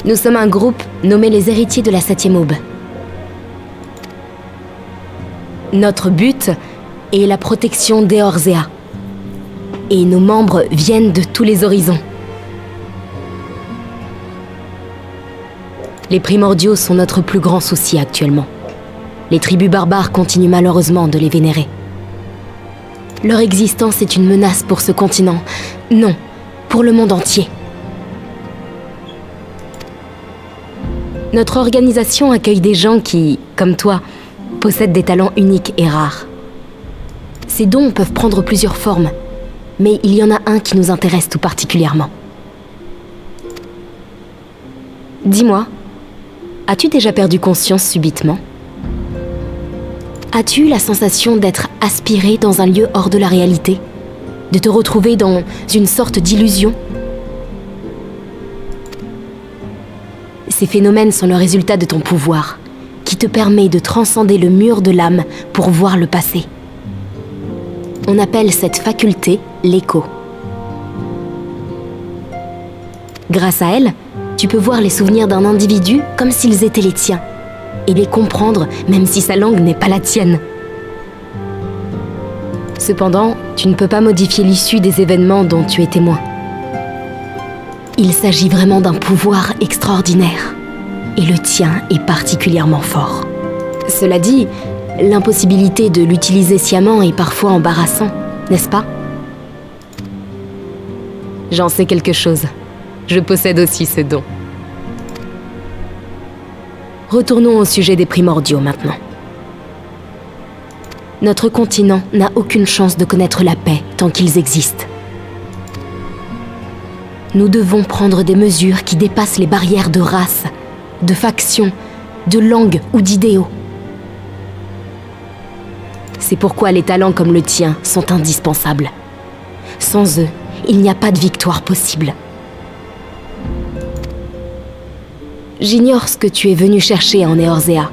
Nous sommes un groupe nommé les héritiers de la 7e aube. Notre but est la protection d'Eorzea. Et nos membres viennent de tous les horizons. Les primordiaux sont notre plus grand souci actuellement. Les tribus barbares continuent malheureusement de les vénérer. Leur existence est une menace pour ce continent. Non, pour le monde entier. Notre organisation accueille des gens qui, comme toi, possèdent des talents uniques et rares. Ces dons peuvent prendre plusieurs formes, mais il y en a un qui nous intéresse tout particulièrement. Dis-moi, as-tu déjà perdu conscience subitement ? As-tu eu la sensation d'être aspiré dans un lieu hors de la réalité ? De te retrouver dans une sorte d'illusion ? Ces phénomènes sont le résultat de ton pouvoir, qui te permet de transcender le mur de l'âme pour voir le passé. On appelle cette faculté l'écho. Grâce à elle, tu peux voir les souvenirs d'un individu comme s'ils étaient les tiens, et les comprendre même si sa langue n'est pas la tienne. Cependant, tu ne peux pas modifier l'issue des événements dont tu es témoin. Il s'agit vraiment d'un pouvoir extraordinaire, et le tien est particulièrement fort. Cela dit, l'impossibilité de l'utiliser sciemment est parfois embarrassant, n'est-ce pas ? J'en sais quelque chose. Je possède aussi ce don. Retournons au sujet des primordiaux maintenant. Notre continent n'a aucune chance de connaître la paix tant qu'ils existent. Nous devons prendre des mesures qui dépassent les barrières de race, de faction, de langue ou d'idéaux. C'est pourquoi les talents comme le tien sont indispensables. Sans eux, il n'y a pas de victoire possible. J'ignore ce que tu es venu chercher en Eorzea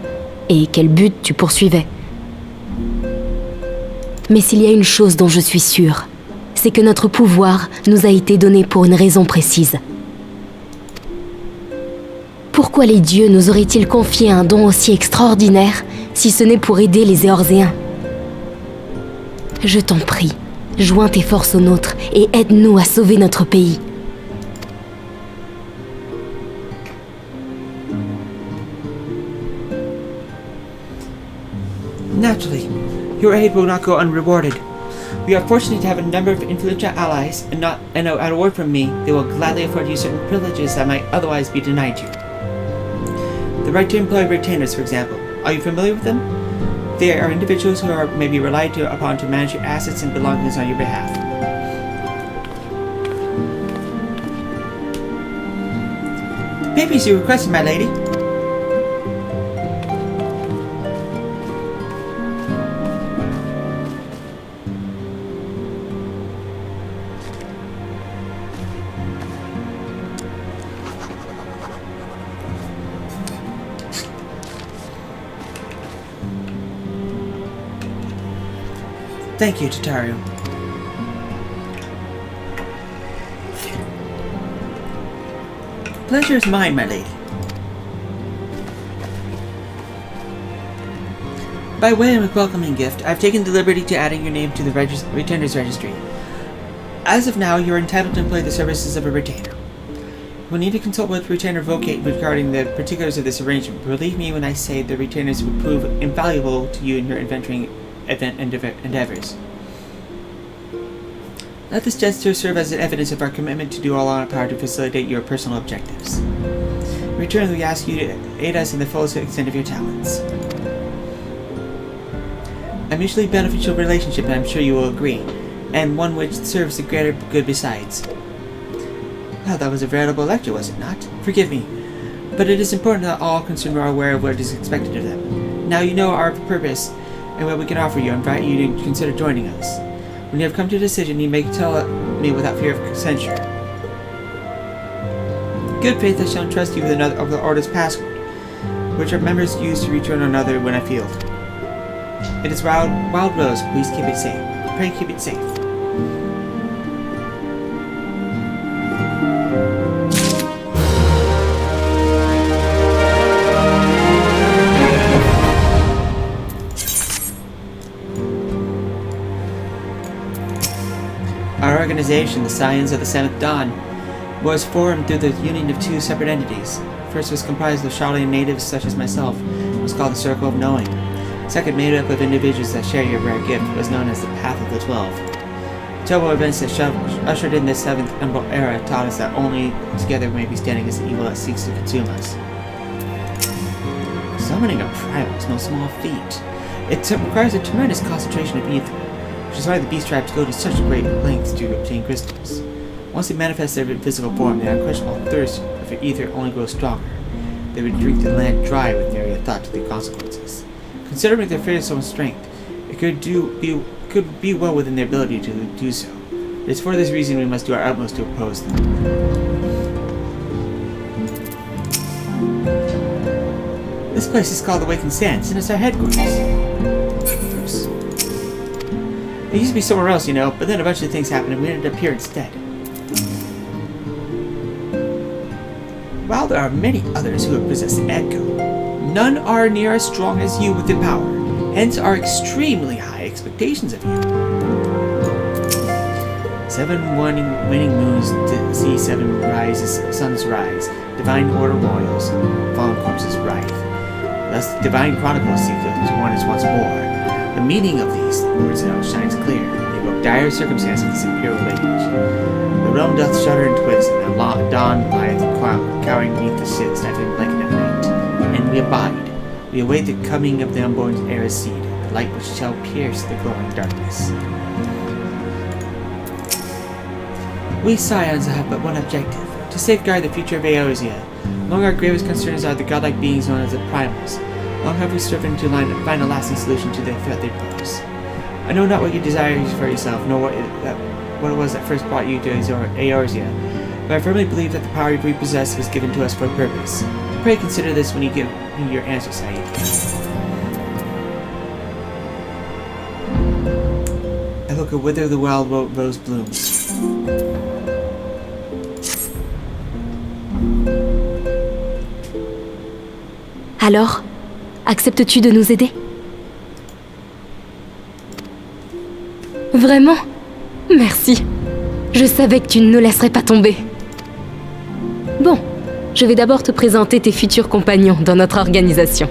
et quel but tu poursuivais. Mais s'il y a une chose dont je suis sûre, c'est que notre pouvoir nous a été donné pour une raison précise. Pourquoi les dieux nous auraient-ils confié un don aussi extraordinaire si ce n'est pour aider les Eorzéens ? Je t'en prie, joins tes forces aux nôtres et aide-nous à sauver notre pays. Naturally, your aid will not go unrewarded. We are fortunate to have a number of influential allies, and at a word from me, they will gladly afford you certain privileges that might otherwise be denied you. The right to employ retainers, for example. Are you familiar with them? They are individuals who may be relied upon to manage your assets and belongings on your behalf. The papers you requested, my lady. Thank you, Tataru. Pleasure is mine, my lady. By way of a welcoming gift, I've taken the liberty to adding your name to the Retainer's Registry. As of now, you are entitled to employ the services of a retainer. You will need to consult with Retainer Vocate regarding the particulars of this arrangement. Believe me when I say the retainers would prove invaluable to you in your adventuring endeavors. Let this gesture serve as an evidence of our commitment to do all in our power to facilitate your personal objectives. In return, we ask you to aid us in the fullest extent of your talents. A mutually beneficial relationship, and I'm sure you will agree, and one which serves the greater good besides. Well, that was a veritable lecture, was it not? Forgive me, but it is important that all concerned are aware of what is expected of them. Now you know our purpose and what we can offer you. I invite you to consider joining us. When you have come to a decision, you may tell me without fear of censure. Good faith has shown trust you with another of the Order's password, which our members use to return another when afield. It is Wild Rose. Please keep it safe. Pray keep it safe. Our organization, the Scions of the Seventh Dawn, was formed through the union of two separate entities. First was comprised of Charlian natives such as myself. It was called the Circle of Knowing. Second, made up of individuals that share your rare gift, was known as the Path of the 12. Terrible events that ushered in the Seventh Emerald Era taught us that only together we may be standing against the evil that seeks to consume us. Summoning a primal is no small feat. It requires a tremendous concentration of ether, which is why the beast tribes go to such great lengths to obtain crystals. Once they manifest their physical form, the unquestionable thirst for ether only grows stronger. They would drink the land dry with nary a thought to the consequences. Considering their fearsome strength, it could be well within their ability to do so. It is for this reason we must do our utmost to oppose them. This place is called Awakened Sands, and it's our headquarters. It used to be somewhere else, you know, but then a bunch of things happened and we ended up here instead. While there are many others who have possessed the Echo, none are near as strong as you with the power, hence our extremely high expectations of you. 7 winning moons to see 7 suns rise, divine order royals, fallen corpses writhe. Thus the divine chronicles seek to warn us once more. The meaning of these words now shines clear. They evoke dire circumstances of this imperial age. The realm doth shudder and twist, and the dawn lieth cowering beneath the stifling blanket at night. And we abide. We await the coming of the unborn era's seed, the light which shall pierce the glowing darkness. We Scions have but one objective, to safeguard the future of Eorzea. Among our gravest concerns are the godlike beings known as the Primals. Long have we striven to find a lasting solution to their threat they pose. I know not what you desire for yourself, nor what it was that first brought you to Eorzea, but I firmly believe that the power we possess was given to us for a purpose. Pray consider this when you give me your answer, Said. I look at whither the wild rose blooms. Alors, acceptes-tu de nous aider? Vraiment? Merci. Je savais que tu ne nous laisserais pas tomber. Bon, je vais d'abord te présenter tes futurs compagnons dans notre organisation.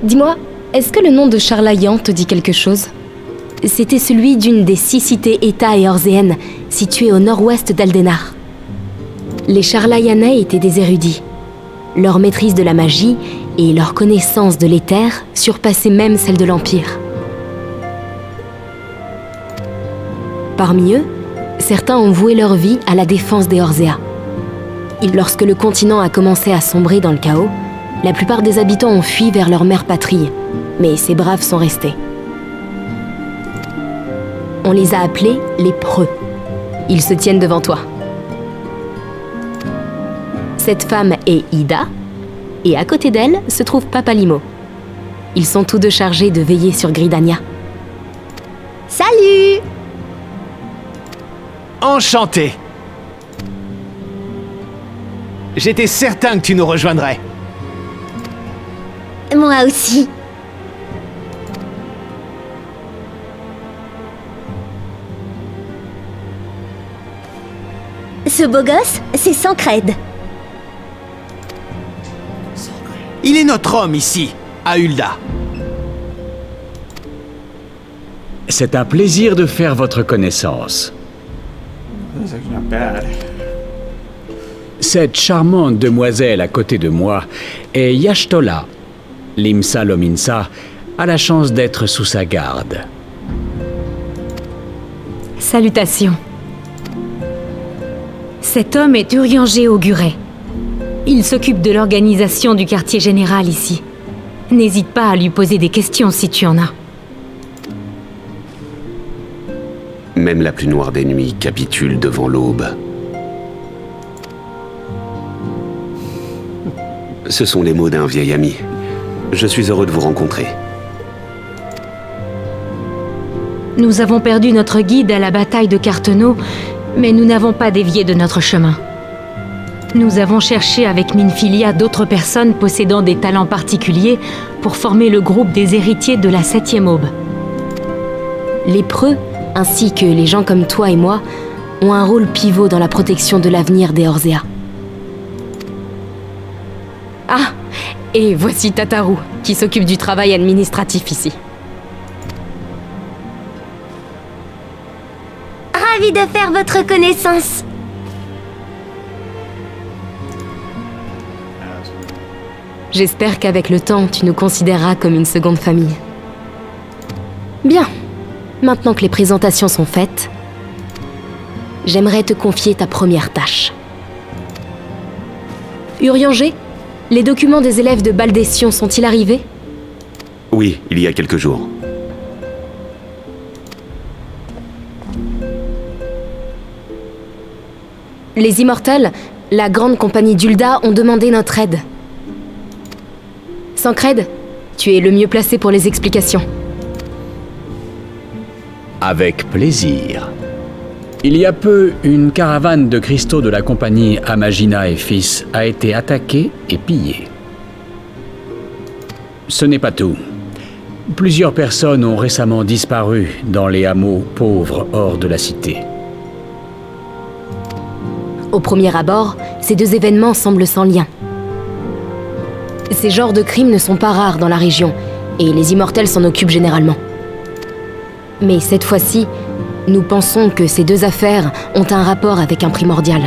Dis-moi, est-ce que le nom de Charlayan te dit quelque chose? C'était celui d'une des 6 cités-États éorzéennes situées au nord-ouest d'Aldenar. Les Charlayanais étaient des érudits. Leur maîtrise de la magie et leur connaissance de l'éther surpassaient même celle de l'Empire. Parmi eux, certains ont voué leur vie à la défense d'Eorzea. Lorsque le continent a commencé à sombrer dans le chaos, la plupart des habitants ont fui vers leur mère patrie, mais ces braves sont restés. On les a appelés les preux. Ils se tiennent devant toi. Cette femme est Ida, et à côté d'elle se trouve Papalimo. Ils sont tous deux chargés de veiller sur Gridania. Salut! Enchanté! J'étais certain que tu nous rejoindrais. Moi aussi. Ce beau gosse, c'est Sancred. Il est notre homme ici, à Hulda. C'est un plaisir de faire votre connaissance. That's actually not bad. Cette charmante demoiselle à côté de moi est Yashtola. Limsa Lominsa a la chance d'être sous sa garde. Salutations. Cet homme est Urianger Auguret. Il s'occupe de l'organisation du quartier général ici. N'hésite pas à lui poser des questions si tu en as. Même la plus noire des nuits capitule devant l'aube. Ce sont les mots d'un vieil ami. Je suis heureux de vous rencontrer. Nous avons perdu notre guide à la bataille de Carteneau, mais nous n'avons pas dévié de notre chemin. Nous avons cherché avec Minfilia d'autres personnes possédant des talents particuliers pour former le groupe des héritiers de la 7e aube. Les preux, ainsi que les gens comme toi et moi, ont un rôle pivot dans la protection de l'avenir d'Eorzea. Ah, et voici Tataru, qui s'occupe du travail administratif ici. Ravi de faire votre connaissance. J'espère qu'avec le temps, tu nous considéreras comme une seconde famille. Bien. Maintenant que les présentations sont faites, j'aimerais te confier ta première tâche. Urianger, les documents des élèves de bal des Scions sont-ils arrivés? Oui, il y a quelques jours. Les Immortels, la grande compagnie d'Hulda, ont demandé notre aide. Sancred, tu es le mieux placé pour les explications. Avec plaisir. Il y a peu, une caravane de cristaux de la compagnie Amagina et Fils a été attaquée et pillée. Ce n'est pas tout. Plusieurs personnes ont récemment disparu dans les hameaux pauvres hors de la cité. Au premier abord, ces deux événements semblent sans lien. Ces genres de crimes ne sont pas rares dans la région, et les Immortels s'en occupent généralement. Mais cette fois-ci, nous pensons que ces deux affaires ont un rapport avec un primordial.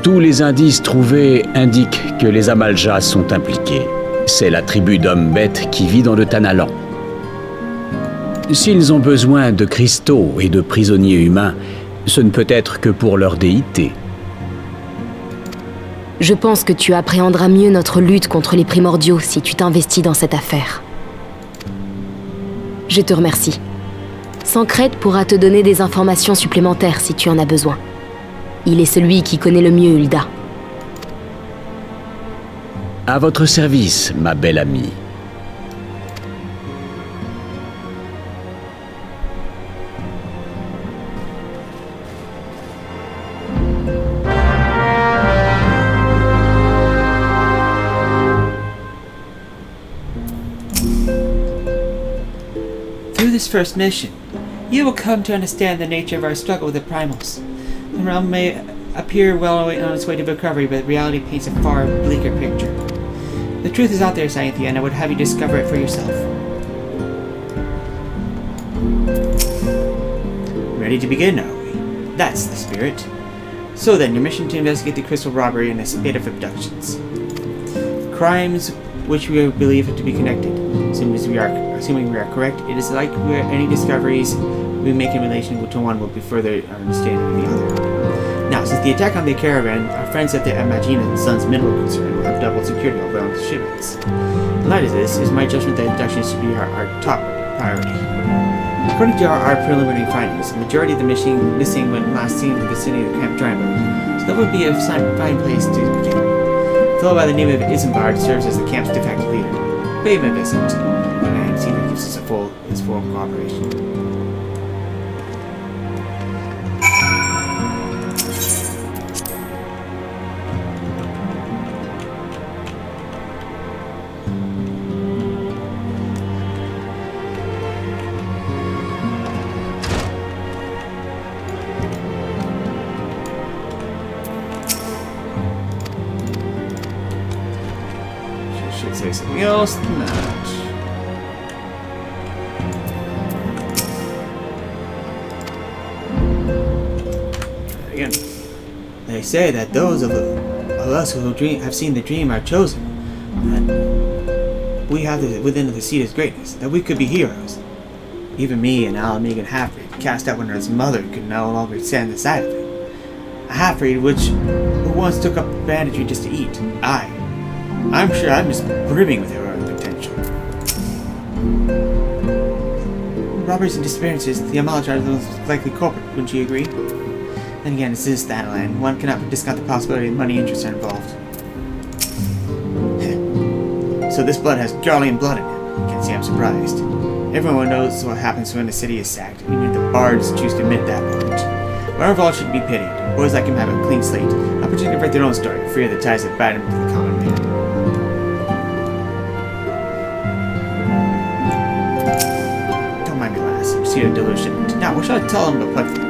Tous les indices trouvés indiquent que les Amaljas sont impliqués. C'est la tribu d'hommes bêtes qui vit dans le Tanalan. S'ils ont besoin de cristaux et de prisonniers humains, ce ne peut être que pour leur déité. Je pense que tu appréhenderas mieux notre lutte contre les primordiaux si tu t'investis dans cette affaire. Je te remercie. Sancred pourra te donner des informations supplémentaires si tu en as besoin. Il est celui qui connaît le mieux Hulda. À votre service, ma belle amie. Through this first mission, you will come to understand the nature of our struggle with the primals. The realm may appear well on its way to recovery, but reality paints a far bleaker picture. The truth is out there, Sainthia, and I would have you discover it for yourself. Ready to begin, are we? That's the spirit. So then, your mission to investigate the crystal robbery and a spate of abductions. Crimes which we believe to be connected. Assuming we are correct, it is like any discoveries we make in relation to one will be further our understanding of the other. Now, since the attack on the caravan, our friends at the Imagina and Sons mineral concern will have double security over all the shipments. In light of this, is my judgment that abductions should be our top priority. According to our preliminary findings, the majority of the missing when last seen in the vicinity of Camp Triangle, so that would be a fine place to begin. A fellow by the name of Isambard serves as the camp's de facto leader. Pay him a visit, and see that gives us his full cooperation. Say something else than that. Again, they say that those of us who have seen the dream are chosen, and we have within the seed of greatness, that we could be heroes. Even me, an Alamegan half-breed, cast out when his mother could no longer stand the sight of it. A half-breed who once took up banditry just to eat. I'm sure I'm just brimming with heroic potential. Robberies and disappearances, the Amalaj are the most likely culprit, wouldn't you agree? Then again, it's this Thanalan. One cannot discount the possibility that money interests are involved. So this blood has Garlean blood in it. Can't say I'm surprised. Everyone knows what happens when a city is sacked, even if the bards choose to admit that part. One of all should be pitied. Boys like him have a clean slate, opportunity to write their own story, free of the ties that bind them to the common man. A delusion. Now, what should I tell him about what?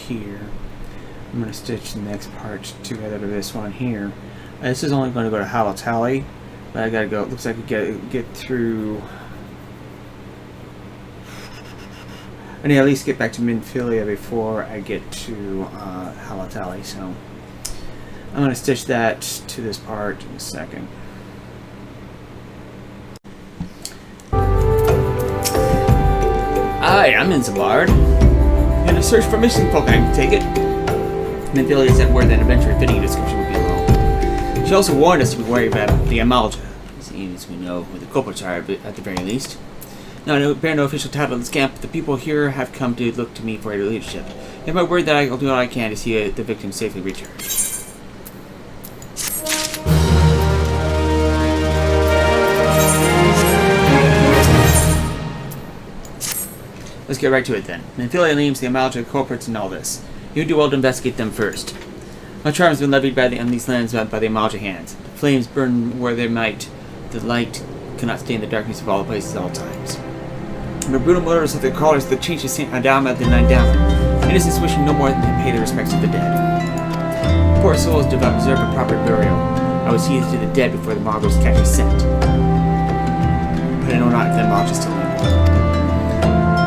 here. I'm going to stitch the next part together to this one here. This is only going to go to Halatali, but I gotta go. It looks like I get through. I need to at least get back to Minfilia before I get to Halatali, so I'm going to stitch that to this part in a second. Hi, I'm Inzabard. In a search for missing folk, I can take it. Minfilia sent word that eventually a fitting description would be alone. She also warned us to be wary about the Amalja. Seems we know who the culprits are, but at the very least. Now, I bear no official title in this camp, but the people here have come to look to me for leadership. They have my word that I will do all I can to see the victim safely returned. Let's get right to it then. Minfilia names the Amalja culprits in all this. You do well to investigate them first. My charm has been levied on these lands by the Amalja hands. The flames burn where they might. The light cannot stay in the darkness of all the places at all times. The brutal murders of their callers that changed to Saint Adama the Nindama. Innocents wishing no more than to pay the respects of the dead. Poor souls deserve a proper burial. I was heathed to the dead before the Mongols catch a scent. But I know not if the Amalja still live.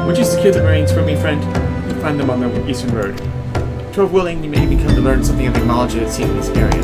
Would you secure the remains for me, friend? You'll find them on the eastern road. 12 willing, you may become to learn something of the Amalja at sea in this area.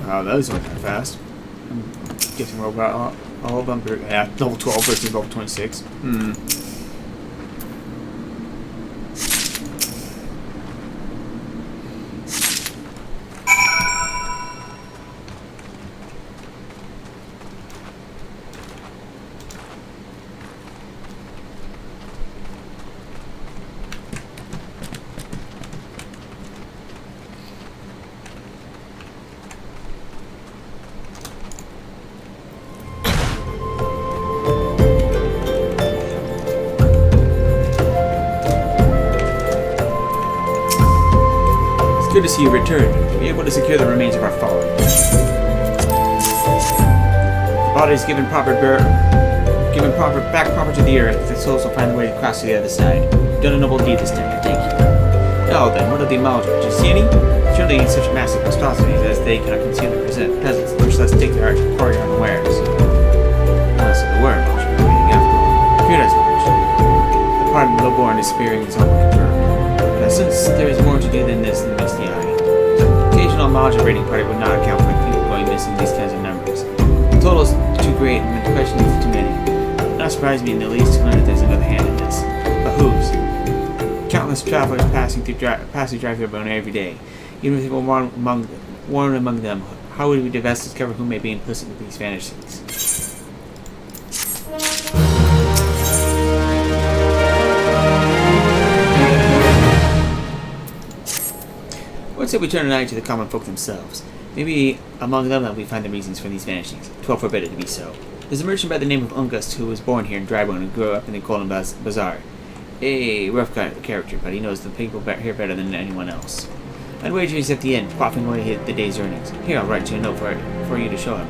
Wow, those went that fast. I'm guessing we're about all of them. Yeah, level 12 versus level 26. Good to see you return. Be able to secure the remains of our fallen. The body is given proper back proper to the earth. The souls will find a way to cross to the other side. You've done a noble deed this time. Thank you. Now then, what of the Amalja? Did you see any? Surely such massive monstrosities as they cannot conceal the peasants, much less take their quarry unawares. Unless there were Amalja remaining after all. Fear as much. The pardon of Reborn is spearing is all confirmed. Now, since there is more to do than this than meets the eye, the occasional Amalja raiding party would not account for people going missing these kinds of numbers. The total is too great and the question is too many. Not surprised me in the least to learn that there's another hand in this. But whose? Countless travelers passing drive Reborn every day. Even if they were one among them, how would we discover who may be implicit with these vanishings? What say we turn an eye to the common folk themselves? Maybe among them we find the reasons for these vanishings. 12 forbid it to be so. There's a merchant by the name of Ungust who was born here in Drybone and grew up in the Golden Bazaar. A rough character, but he knows the people here better than anyone else. I'd wager he's at the inn, quaffing away the day's earnings. Here, I'll write you a note for you to show him.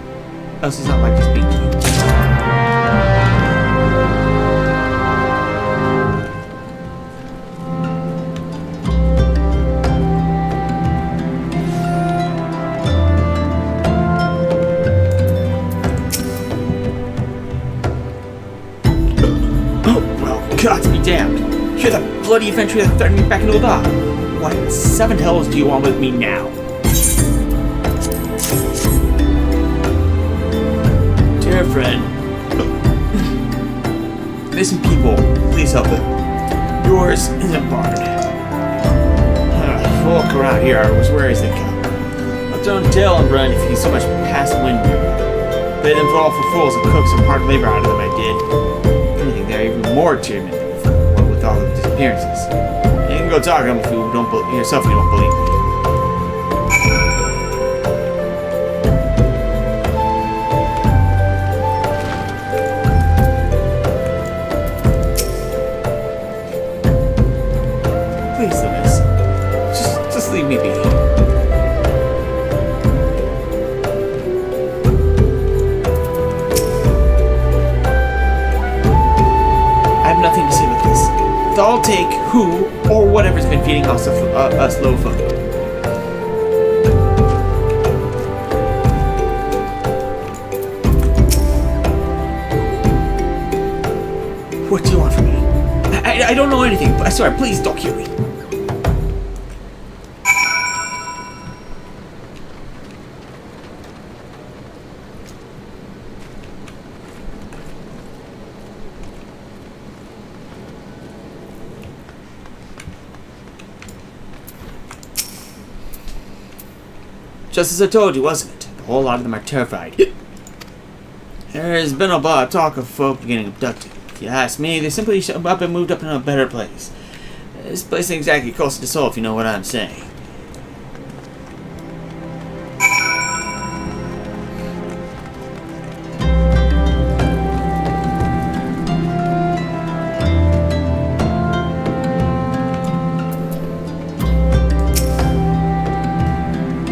Else he's not like to speak to you. God be damned! You're the bloody adventurer that threatened me back in Ulda! What 7 hells do you want with me now? Dear friend, Missing people, please help them. Yours isn't barred. Folk around here are as wary as they come. But don't tell and run if he's so much past wind. Pay them for all for fools and cook some hard labor out of them, I did. If anything, they're even more determined than before, what with all the disappearances. You can go talk to them if you don't yourself if you don't believe me. Please, Lewis. Just leave me be. I have nothing to say with this. I'll take who or whatever's been feeding us low food. What do you want from me? I don't know anything. I swear, please don't kill me. Just as I told you, wasn't it? A whole lot of them are terrified. There's been a lot of talk of folk getting abducted. If you ask me, they simply showed up and moved up into a better place. This place ain't exactly close to soul, if you know what I'm saying.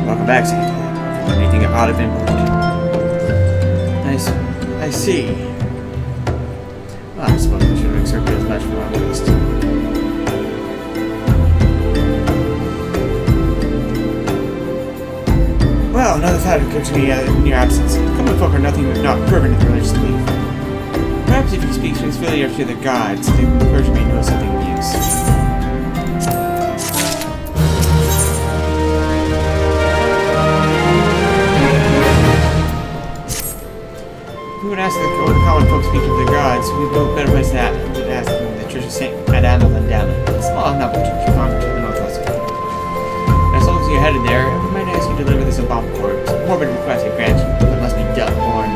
Welcome back, Sainthia. Anything odd have been moved? I see. Well, I suppose I should have accepted as much for my list. Well, another thought occurred to me in your absence. Common folk are nothing if not fervent in their religious belief. Perhaps if he speaks to his failure to the gods, the clergy may know something of use. We would ask the common folk speak to the gods. We'd go a better place than ask them the Church of St. Adam of Andamon. A small enough church found to the northwest of it. As long as you're headed there, I might ask you to deliver this embalmed corpse. Morbid request I grant you, but must be done born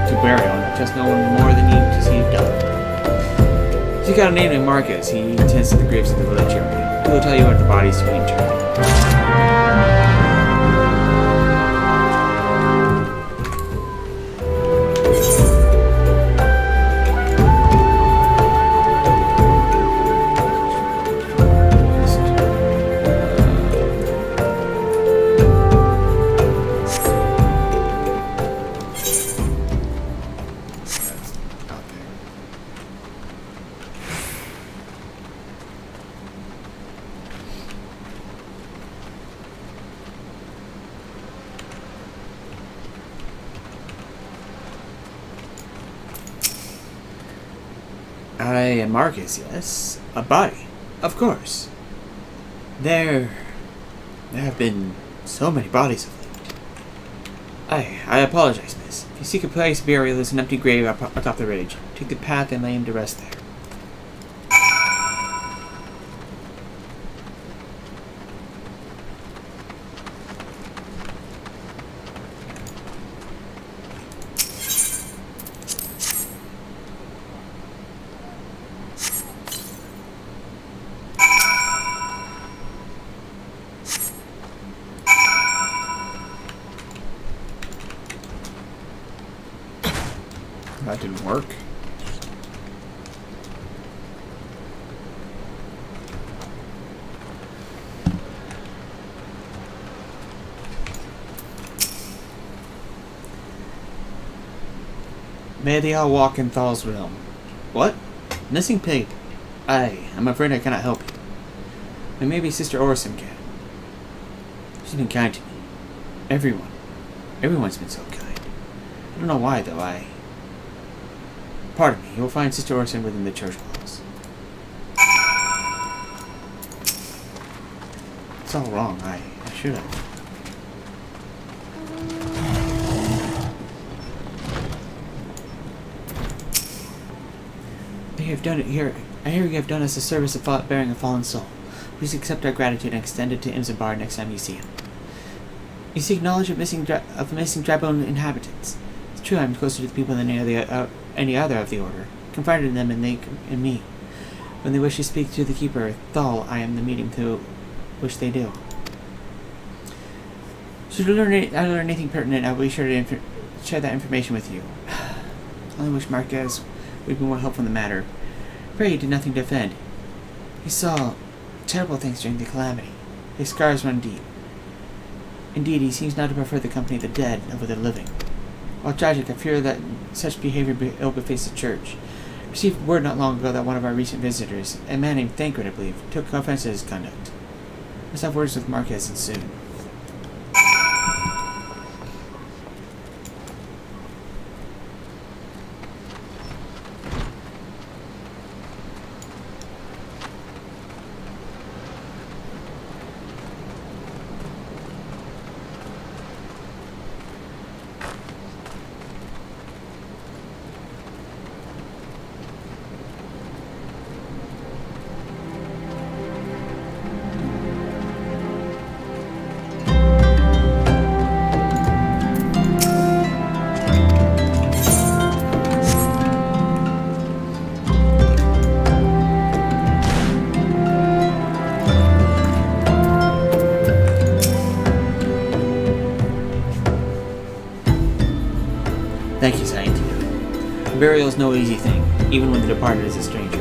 to burial, and just no one more than you to see it done. Seek out a name named Marcus. He tends to the graves of the village area. He will tell you what the bodies to be interred. I am Marcus, yes. A body, of course. There have been so many bodies of late. I apologize, miss. If you seek a place of burial, there's an empty grave atop the ridge. Take the path and lay him to rest there. That didn't work. May they all walk in Thal's realm. What? Missing pig? I'm afraid I cannot help you. But maybe Sister Orison can. She's been kind to me. Everyone's been so kind. I don't know why, though. Pardon me, you will find Sister Orison within the church walls. It's all wrong. I should have. I hear you have done us a service of bearing a fallen soul. Please accept our gratitude and extend it to Imzabar next time you see him. You seek knowledge of missing dry-bone inhabitants. It's true I'm closer to the people than any other of the Order. Confided in them and they in me. When they wish to speak to the Keeper, Thal, I am the medium to which they do. Should I learn anything pertinent, I will be sure to share that information with you. I only wish Marquez would be more helpful in the matter. Pray he did nothing to offend. He saw terrible things during the calamity. His scars run deep. Indeed, he seems now to prefer the company of the dead over the living. While tragic, I fear that such behavior ill befits the Church. I received word not long ago that one of our recent visitors, a man named Thancred, I believe, took offense at his conduct. I must have words with Marquez and soon. Thank you, Sainthia. Burial is no easy thing, even when the departed is a stranger.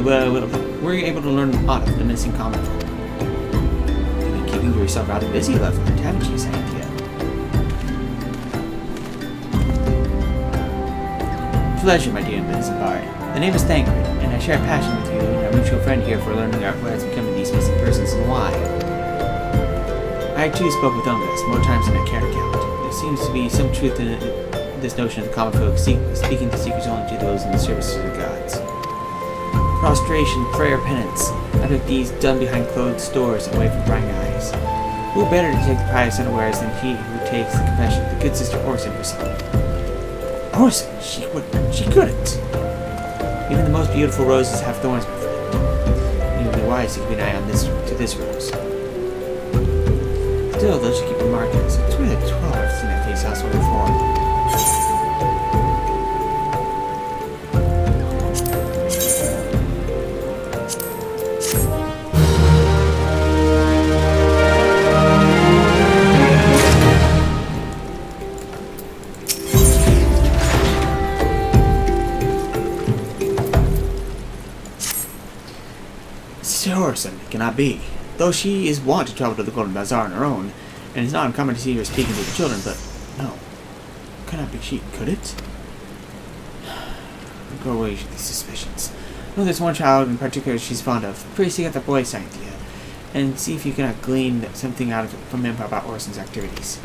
We're able to learn a lot of the missing common folk. You've been keeping yourself rather busy lately, haven't you, Sainthia? Pleasure, my dear Mrs. Bard. The name is Thancred, and I share a passion with you and our mutual friend here for learning what has become of these missing persons and why. I too spoke with Ungus more times than I care to count. There seems to be some truth in this notion of the common folk speaking to secrets only to those in the service of the gods. Prostration, prayer, penance, out of these done behind closed doors and away from prying eyes. Who better to take the pious unawares than he who takes the confession, the good sister Orson herself? Orson, she couldn't. Even the most beautiful roses have thorns, my friend. It would be wise to keep an eye on this rose. Still, those should keep a Marquez. It's really 12 I've seen that face elsewhere before. Orson cannot be, though she is wont to travel to the Golden Bazaar on her own, and it's not uncommon to see her speaking to the children, but no, cannot be she, could it? Go away with these suspicions. No, there's one child in particular she's fond of. Pray seek out the boy, Sainthia, and see if you cannot glean something out of it from him about Orson's activities.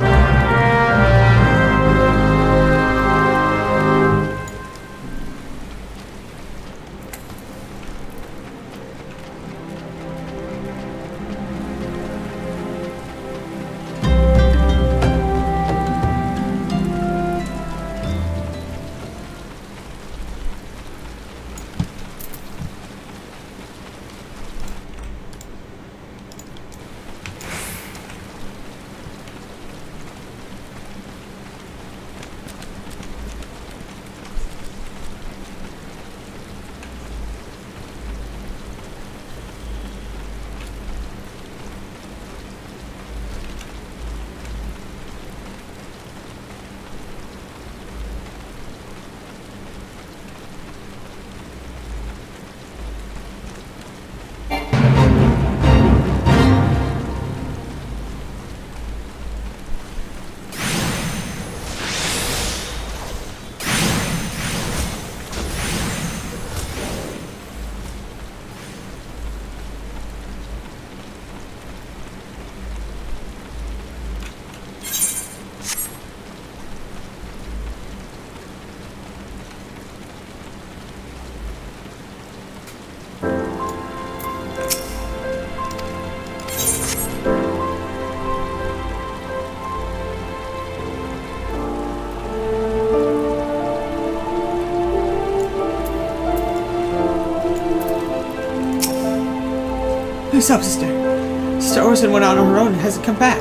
What's up, sister? Sister Orson went out on her own and hasn't come back.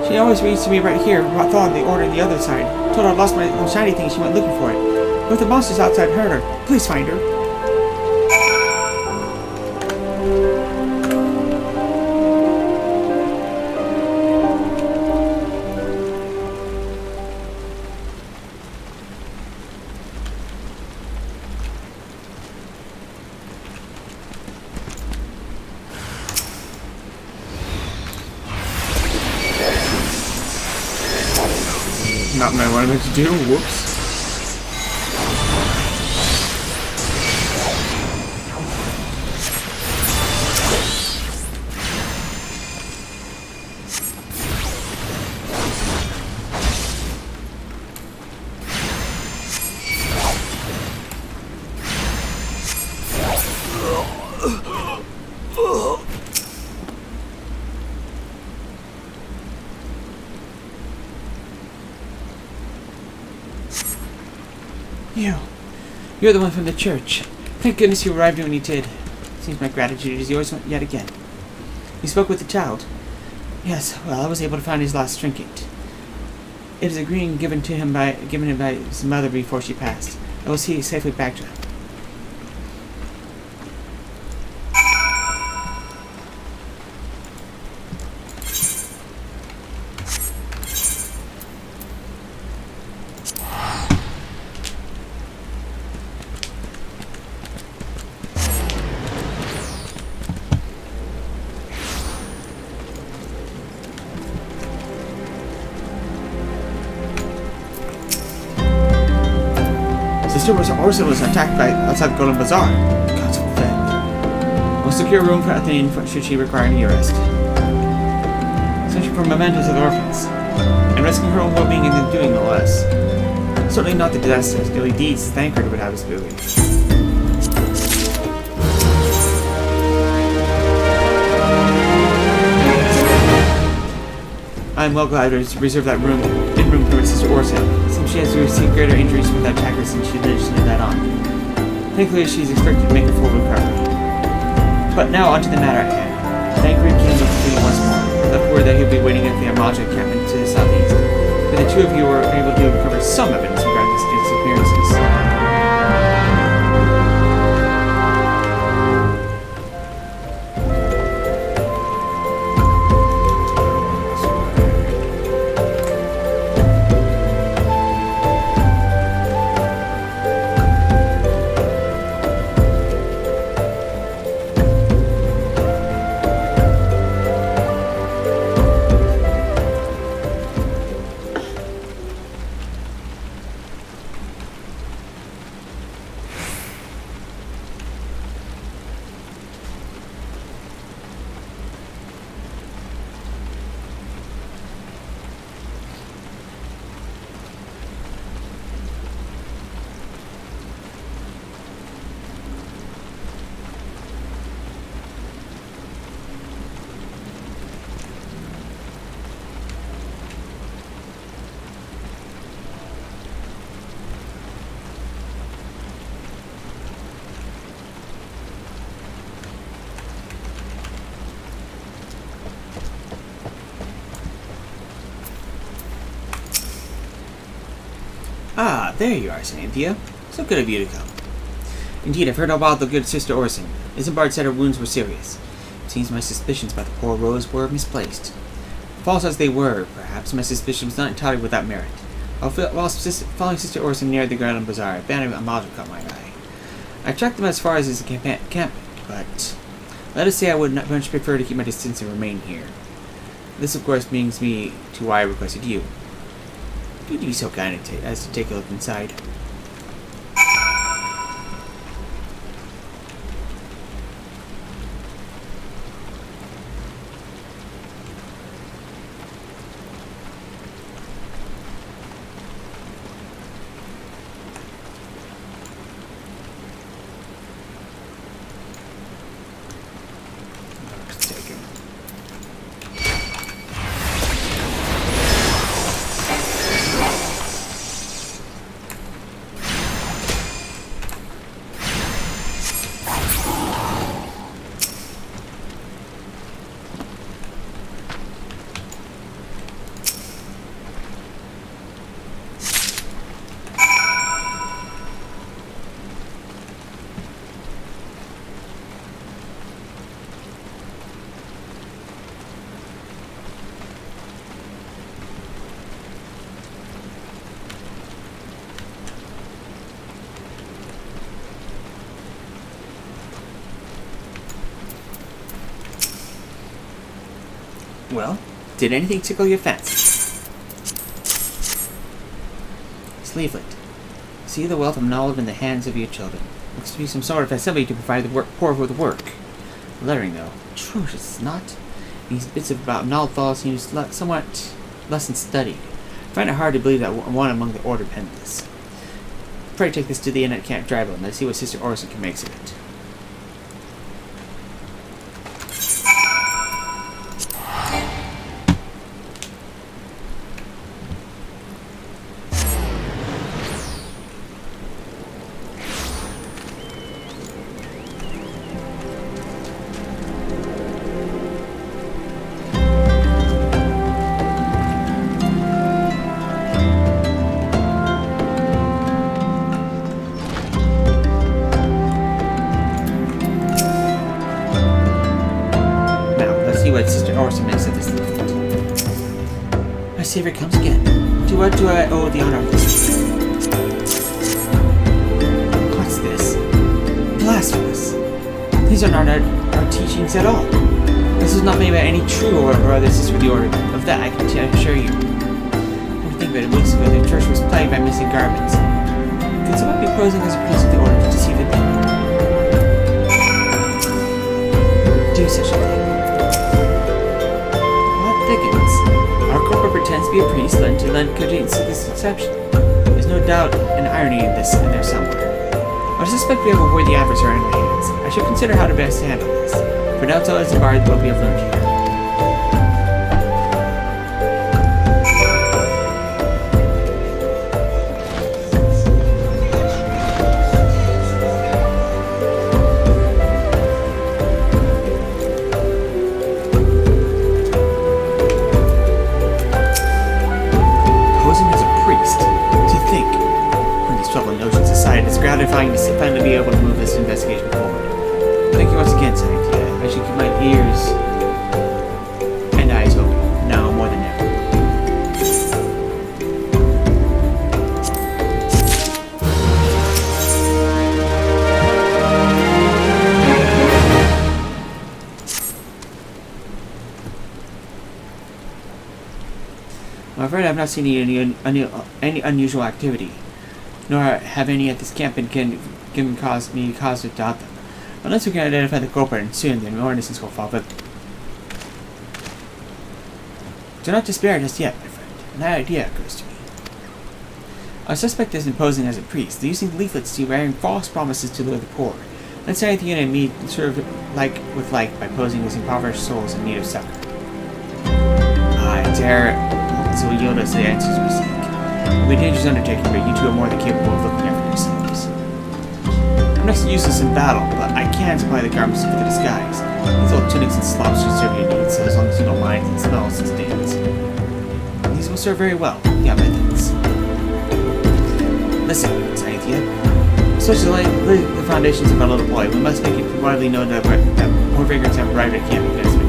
She always reads to me right here, thawed the order on the other side. Told her I lost my little shiny thing, she went looking for it. But the monsters outside heard her. Please find her. Not what I wanted to do. Whoops. You're the one from the church. Thank goodness you arrived when you did. Seems my gratitude is yours yet again. You spoke with the child. Yes, well, I was able to find his last trinket. It is a ring given him by his mother before she passed. I will see it safely back to him. Sister Orson was attacked outside the Golden Bazaar. God's effect. We'll secure a room for Athene should she require any arrest. Searching for mementos of the orphans. And risking her own well-being in the doing no less. Certainly not the dastardly deeds Thancred would have us doing. I am well glad to reserve that room for Sister Orson, since she has received greater injuries from that attacker since she legislated that on. Thankfully, she is expected to make a full recovery. But now onto the matter at hand. Thancred came up to me once more, left word that he'll be waiting at the Armada encampment to the southeast. But the two of you were able to recover some evidence regarding his disappearances. Ah, there you are, Sainthia. So good of you to come. Indeed, I've heard all about the good Sister Orson. Isambard said her wounds were serious. It seems my suspicions about the poor Rose were misplaced. False as they were, perhaps, my suspicion was not entirely without merit. While following Sister Orson near the Golden Bazaar, a band of Amada caught my eye. I tracked them as far as his encampment, but let us say I would much prefer to keep my distance and remain here. This, of course, brings me to why I requested you. Would you be so kind as to take a look inside? Well, did anything tickle your fancy? This leaflet. See the wealth of knowledge in the hands of your children. Looks to be some sort of assembly to provide the poor with work. The lettering, though, atrocious, not. These bits about knowledge seem somewhat less than studied. I find it hard to believe that one among the order penned this. Pray take this to the inn at Camp Drybone and let's see what Sister Orson can make of it. My savior comes again. To what do I owe the honor of this? What's this? Blasphemous. These are not our teachings at all. This is not made by any true or this is for the order of that, I can assure you. When you think about it, weeks ago the church was plagued by missing garments. Could someone be posing as a priest of the order to deceive the people? Do such a thing. Our corporate pretends to be a priest, to lend credence to this exception. There's no doubt an irony in this in there somewhere. I suspect we have a worthy adversary in our hands. I should consider how to best handle this. For now, so as to guard what we have learned here. Gratifying to finally be able to move this investigation forward. Thank you once again, Sainthia. I should keep my ears and eyes open, now more than ever. I'm afraid I've not seen any unusual activity. Nor have any at this camp been given me cause to doubt them. Unless we can identify the culprit, and soon the more innocence will fall. But do not despair just yet, my friend. An idea occurs to me. I suspect this in posing as a priest, using leaflets to wearing false promises to the poor. Let's say the unit and me serve like with like by posing as impoverished souls in need of succor. I dare this will yield us the answers we seek. It will be a dangerous undertaking, but you two are more than capable of looking after yourselves. I'm not useless in battle, but I can supply the garments for the disguise. These old tunics and slops should serve your needs, so as long as you don't mind and smells and stains. These will serve very well. Yeah, methods. Listen, Sainthia. Such as the foundations of our little boy, we must make it widely known that poor vagrants have arrived at camp because of it.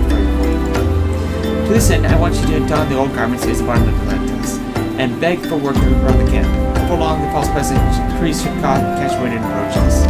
To this end, I want you to don the old garments as part of the collectors and beg for work around the camp. Before long, the false priest should catch wind and approach us.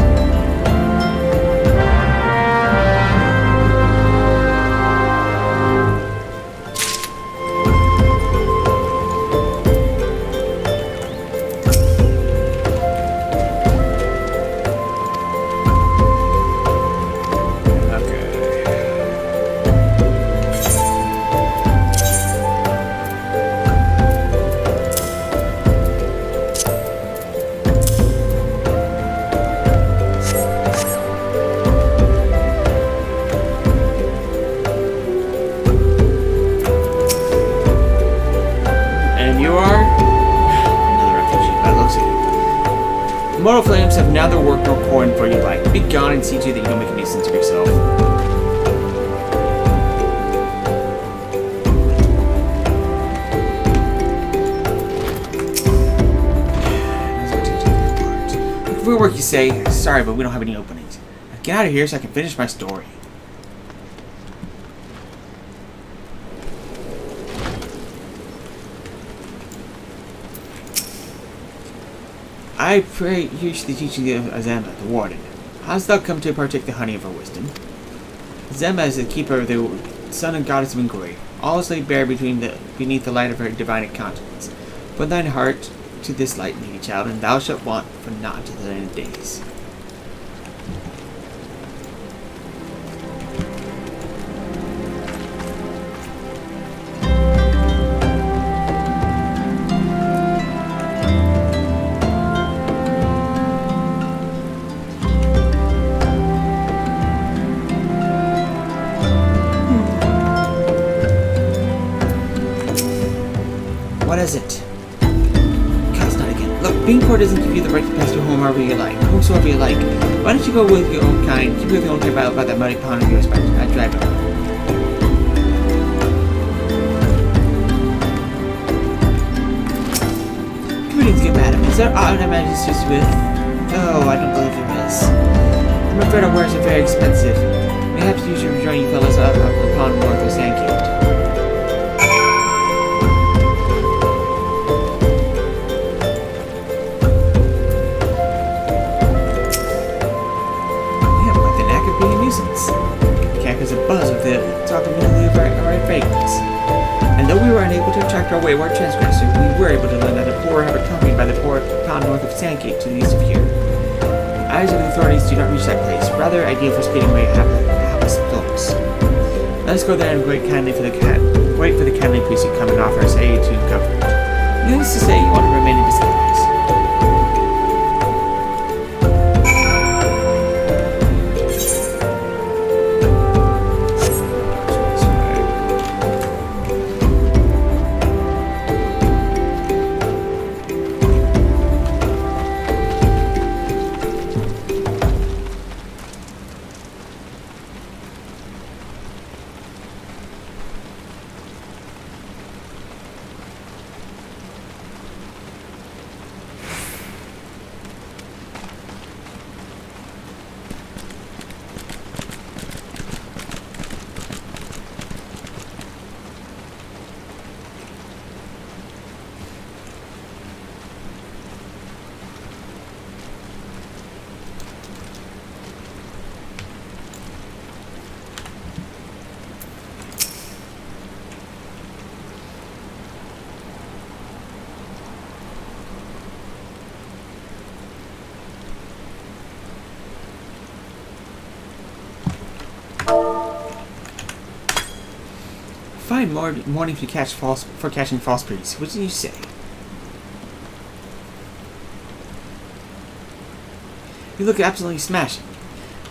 Mortal flames have neither work nor coin for your life. Be gone and see to that you don't make a nuisance of yourself. If we work, you say, sorry, but we don't have any openings. Now get out of here so I can finish my story. I pray you should be teaching the Zemma, the warden. How hast thou come to partake the honey of her wisdom? Zemma is the keeper of the son and goddess of inquiry. all is laid bare beneath the light of her divine countenance. Put thine heart to this light, needy child, and thou shalt want for naught to the end of days. What is it? Cause not again. Look, being poor doesn't give you the right to pass your home however you like, whomsoever you like. Why don't you go with your own kind, keep with your own kind by that muddy pond of yours by drive it. Comedians get mad at me. Is there aught I imagine just with? Oh, I don't believe there is. I'm afraid our wares are very expensive. Perhaps you should rejoin you fellows up the pond north of Sandgate. A buzz with the talk of our fragrance. And though we were unable to attract our wayward transgressor, we were able to learn that the poor have accompanied by the poor town north of Sandgate to the east of here. The eyes of the authorities do not reach that place, rather ideal for speeding away hapless souls. Let us go there and wait for the kindly priest to come and offer us aid to comfort. Needless to say, you want to remain in disguise. Fine morning for catching false priests. What did you say? You look absolutely smashing.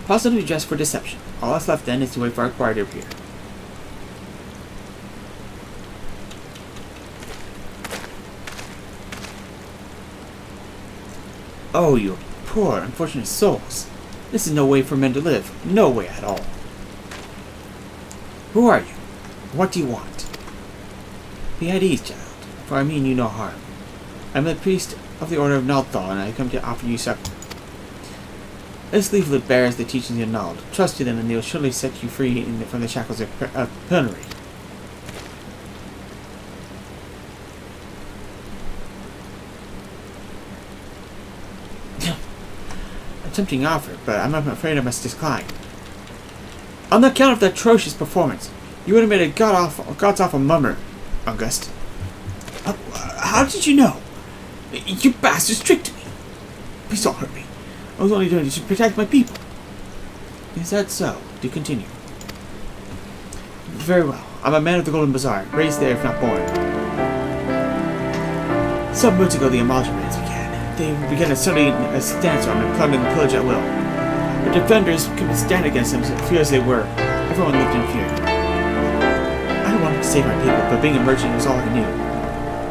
Possibly dressed for deception. All that's left then is to wait for our choir to appear. Oh, you poor, unfortunate souls. This is no way for men to live. No way at all. Who are you? What do you want? Be at ease, child, for I mean you no harm. I am the priest of the Order of Naldthal, and I come to offer you succor. This leaflet bears the teachings of Nald. Trust to them, and they will surely set you free from the shackles of penury. A tempting offer, but I'm afraid I must decline. On account of the atrocious performance, you would have made a god's-awful mummer, August. How did you know? You bastards tricked me. Please don't hurt me. I was only doing it to protect my people. Is that so? Do continue. Very well. I'm a man of the Golden Bazaar, raised there if not born. Some months ago the amalgamates began. They began asserting a sandstorm and plundering the pillage at will. The defenders couldn't stand against them, few as they were. Everyone lived in fear. I wanted to save my people, but being a merchant was all I knew.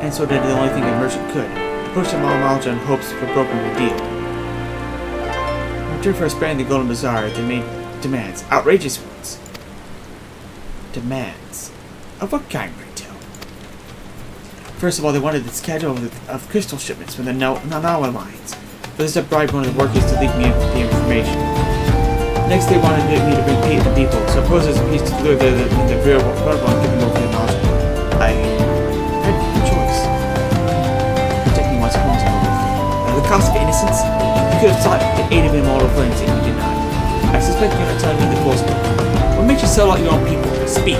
And so did the only thing a merchant could. Push them all out in hopes for broken the deal. In return for sparing the Golden Bazaar, they made demands. Outrageous ones. Demands? Of what kind, pray tell? First of all, they wanted the schedule of crystal shipments from the Nanawa lines. But this bribed one of the workers to leak me the information. Next, they wanted me to bring peace to people, so I posed as a piece to lure the real world and give them over to the knowledge. I had no choice. Protecting one's home is at the cost of innocence. You could have sought the aid of immortal friends, and you did not. I suspect you're not telling me the full story. What makes you sell out your own people? Speak.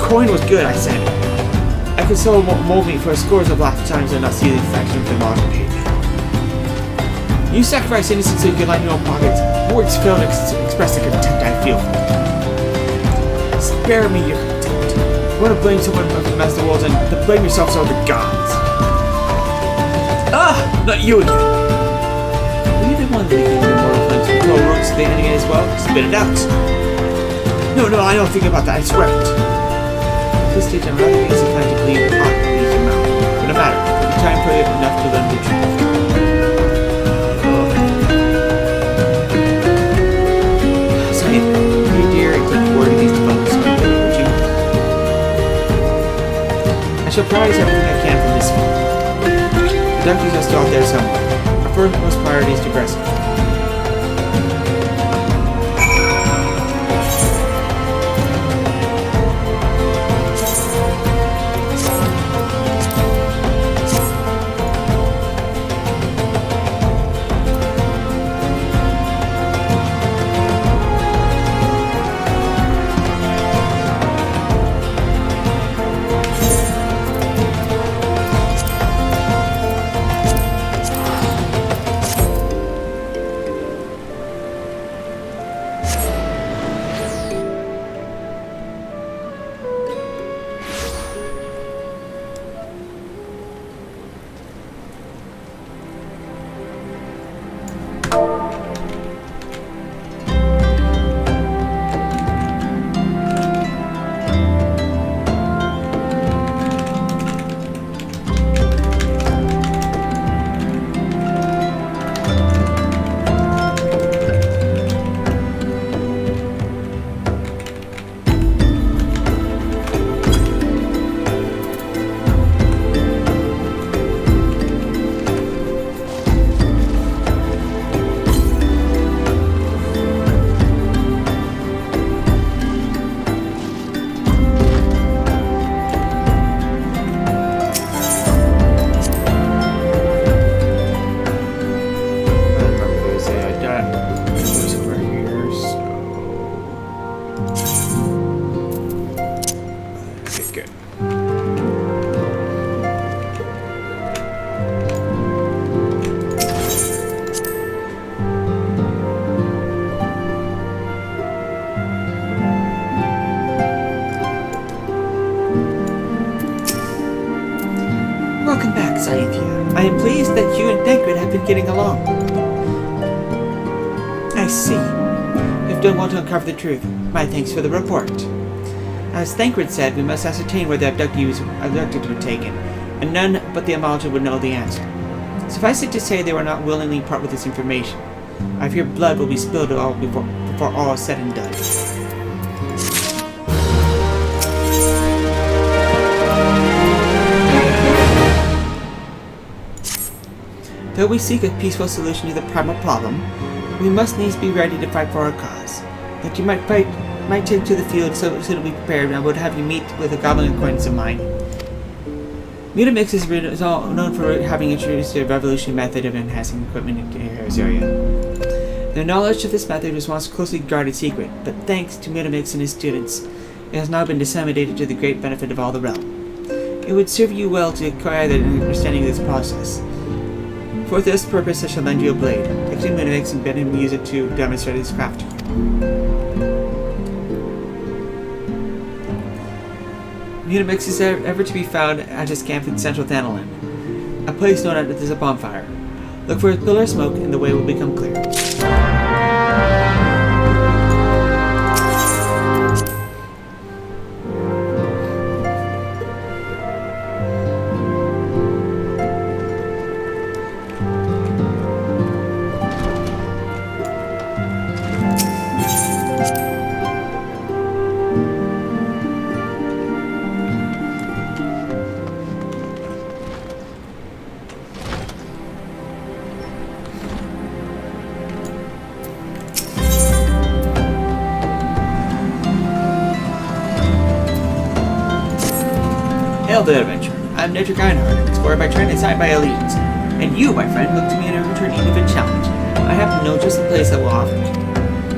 coin was good, I said. I could so mold me for scores of lifetimes and not see the fraction of the modern page. You sacrifice innocence so you can line your own pockets. Words fail to express the contempt I feel for you. Spare me your contempt. You want to blame someone for the Master Worlds and to blame yourselves over the gods. Ah! Not you again! Were you the one that became the immortal flames to control roots of the enemy as well? Spit it out! No, I don't think about that, I swear it. At this stage, I'm rather easy inclined to believe the heart leaves your mouth. But no matter, I'll be trying for it enough to learn the truth. I shall prize everything I can from this field. The duckies are still out there somewhere. Our first priority is to rescue. Welcome back, Sainthia. I am pleased that you and Thancred have been getting along. I see. You have done well to uncover the truth. My thanks for the report. As Thancred said, we must ascertain where the abductees were taken, and none but the Amalja would know the answer. Suffice it to say they will not willingly part with this information. I fear blood will be spilled before all is said and done. Though we seek a peaceful solution to the primal problem, we must needs be ready to fight for our cause. That you might take to the field so suitably prepared, I would have you meet with a goblin acquaintance of mine. Mutamix is all known for having introduced a revolutionary method of enhancing equipment into Harris area. The knowledge of this method was once a closely guarded secret, but thanks to Mutamix and his students, it has now been disseminated to the great benefit of all the realm. It would serve you well to acquire the understanding of this process. For this purpose, I shall lend you a blade. Take to Mutamix and bid him use it to demonstrate his craft to you. Mutamix is ever to be found at his camp in central Thanalan, a place known as a bonfire. Look for a pillar of smoke and the way will become clear. Hail the adventure. I'm Nedrick Einhard, explorer by trade and signed by allegiance. And you, my friend, look to me in return an even challenge. I happen to know just the place that will offer it.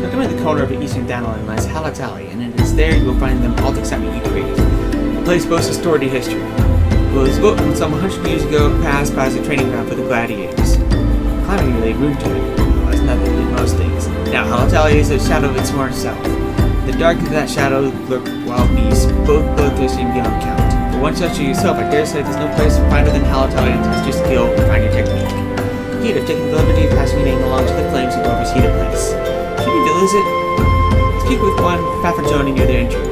Tucked in the corner of eastern Thanalan lies Halleck's Alley, and it is there you will find them all the excitement you created. place boasts a storied history. It was built some 100 years ago, past by as a training ground for the gladiators. Climbing really room to it, well, it's nothing than most things. Now, Halatali is a shadow of its more self. In the dark of that shadow lurk wild beasts, both bloodthirsty and beyond count. But once touching yourself, I dare say there's no place finer than Halatali to test your skill and find your technique. Indeed, I've taken the liberty of passing your name along to the flames to oversee the place. Do you need to lose it? Speak with one Faferjoni near the entryway.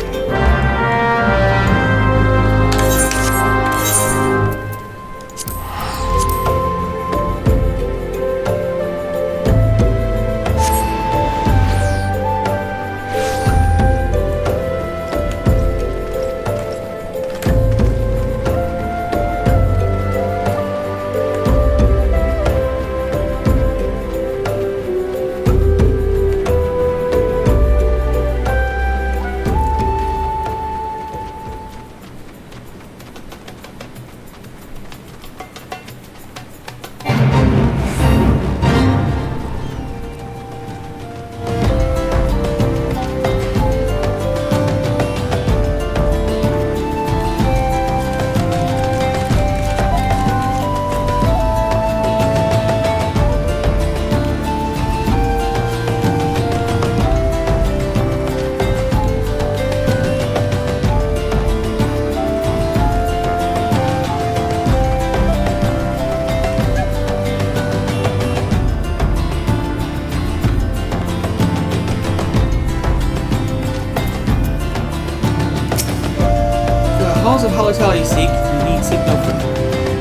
Halls of Halatali seek, you need seek no further.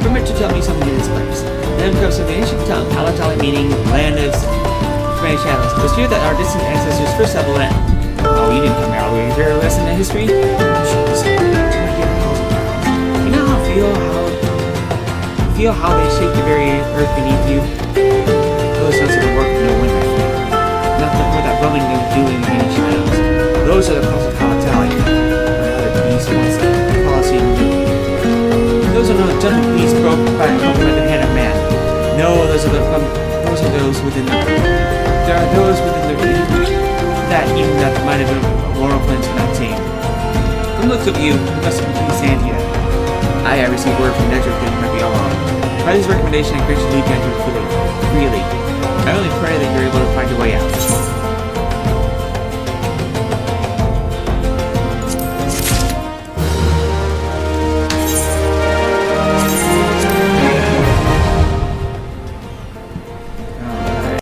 Permit to tell me something of this place. Then comes from the ancient tongue, Halatali meaning land of many shadows. It was here that our distant ancestors first settled in. Oh, you didn't come here all the way here to listen to history? You know how feel how they shake the very earth beneath you? Those sounds like the work of no wind, I feel. Nothing for that rumbling of doing in many shadows. Those are the calls of Halatali. Or other beast ones. Those are not gentle beasts broken by the hand of man. No, those are those within the. There are those within the reach that even that might have been moral cleanse not tame. From the looks of you must be Sainthia. I received word from Nedrick that you might be alone. By his recommendation, I grant you leave Nedrick freely. I only pray that you're able to find your way out.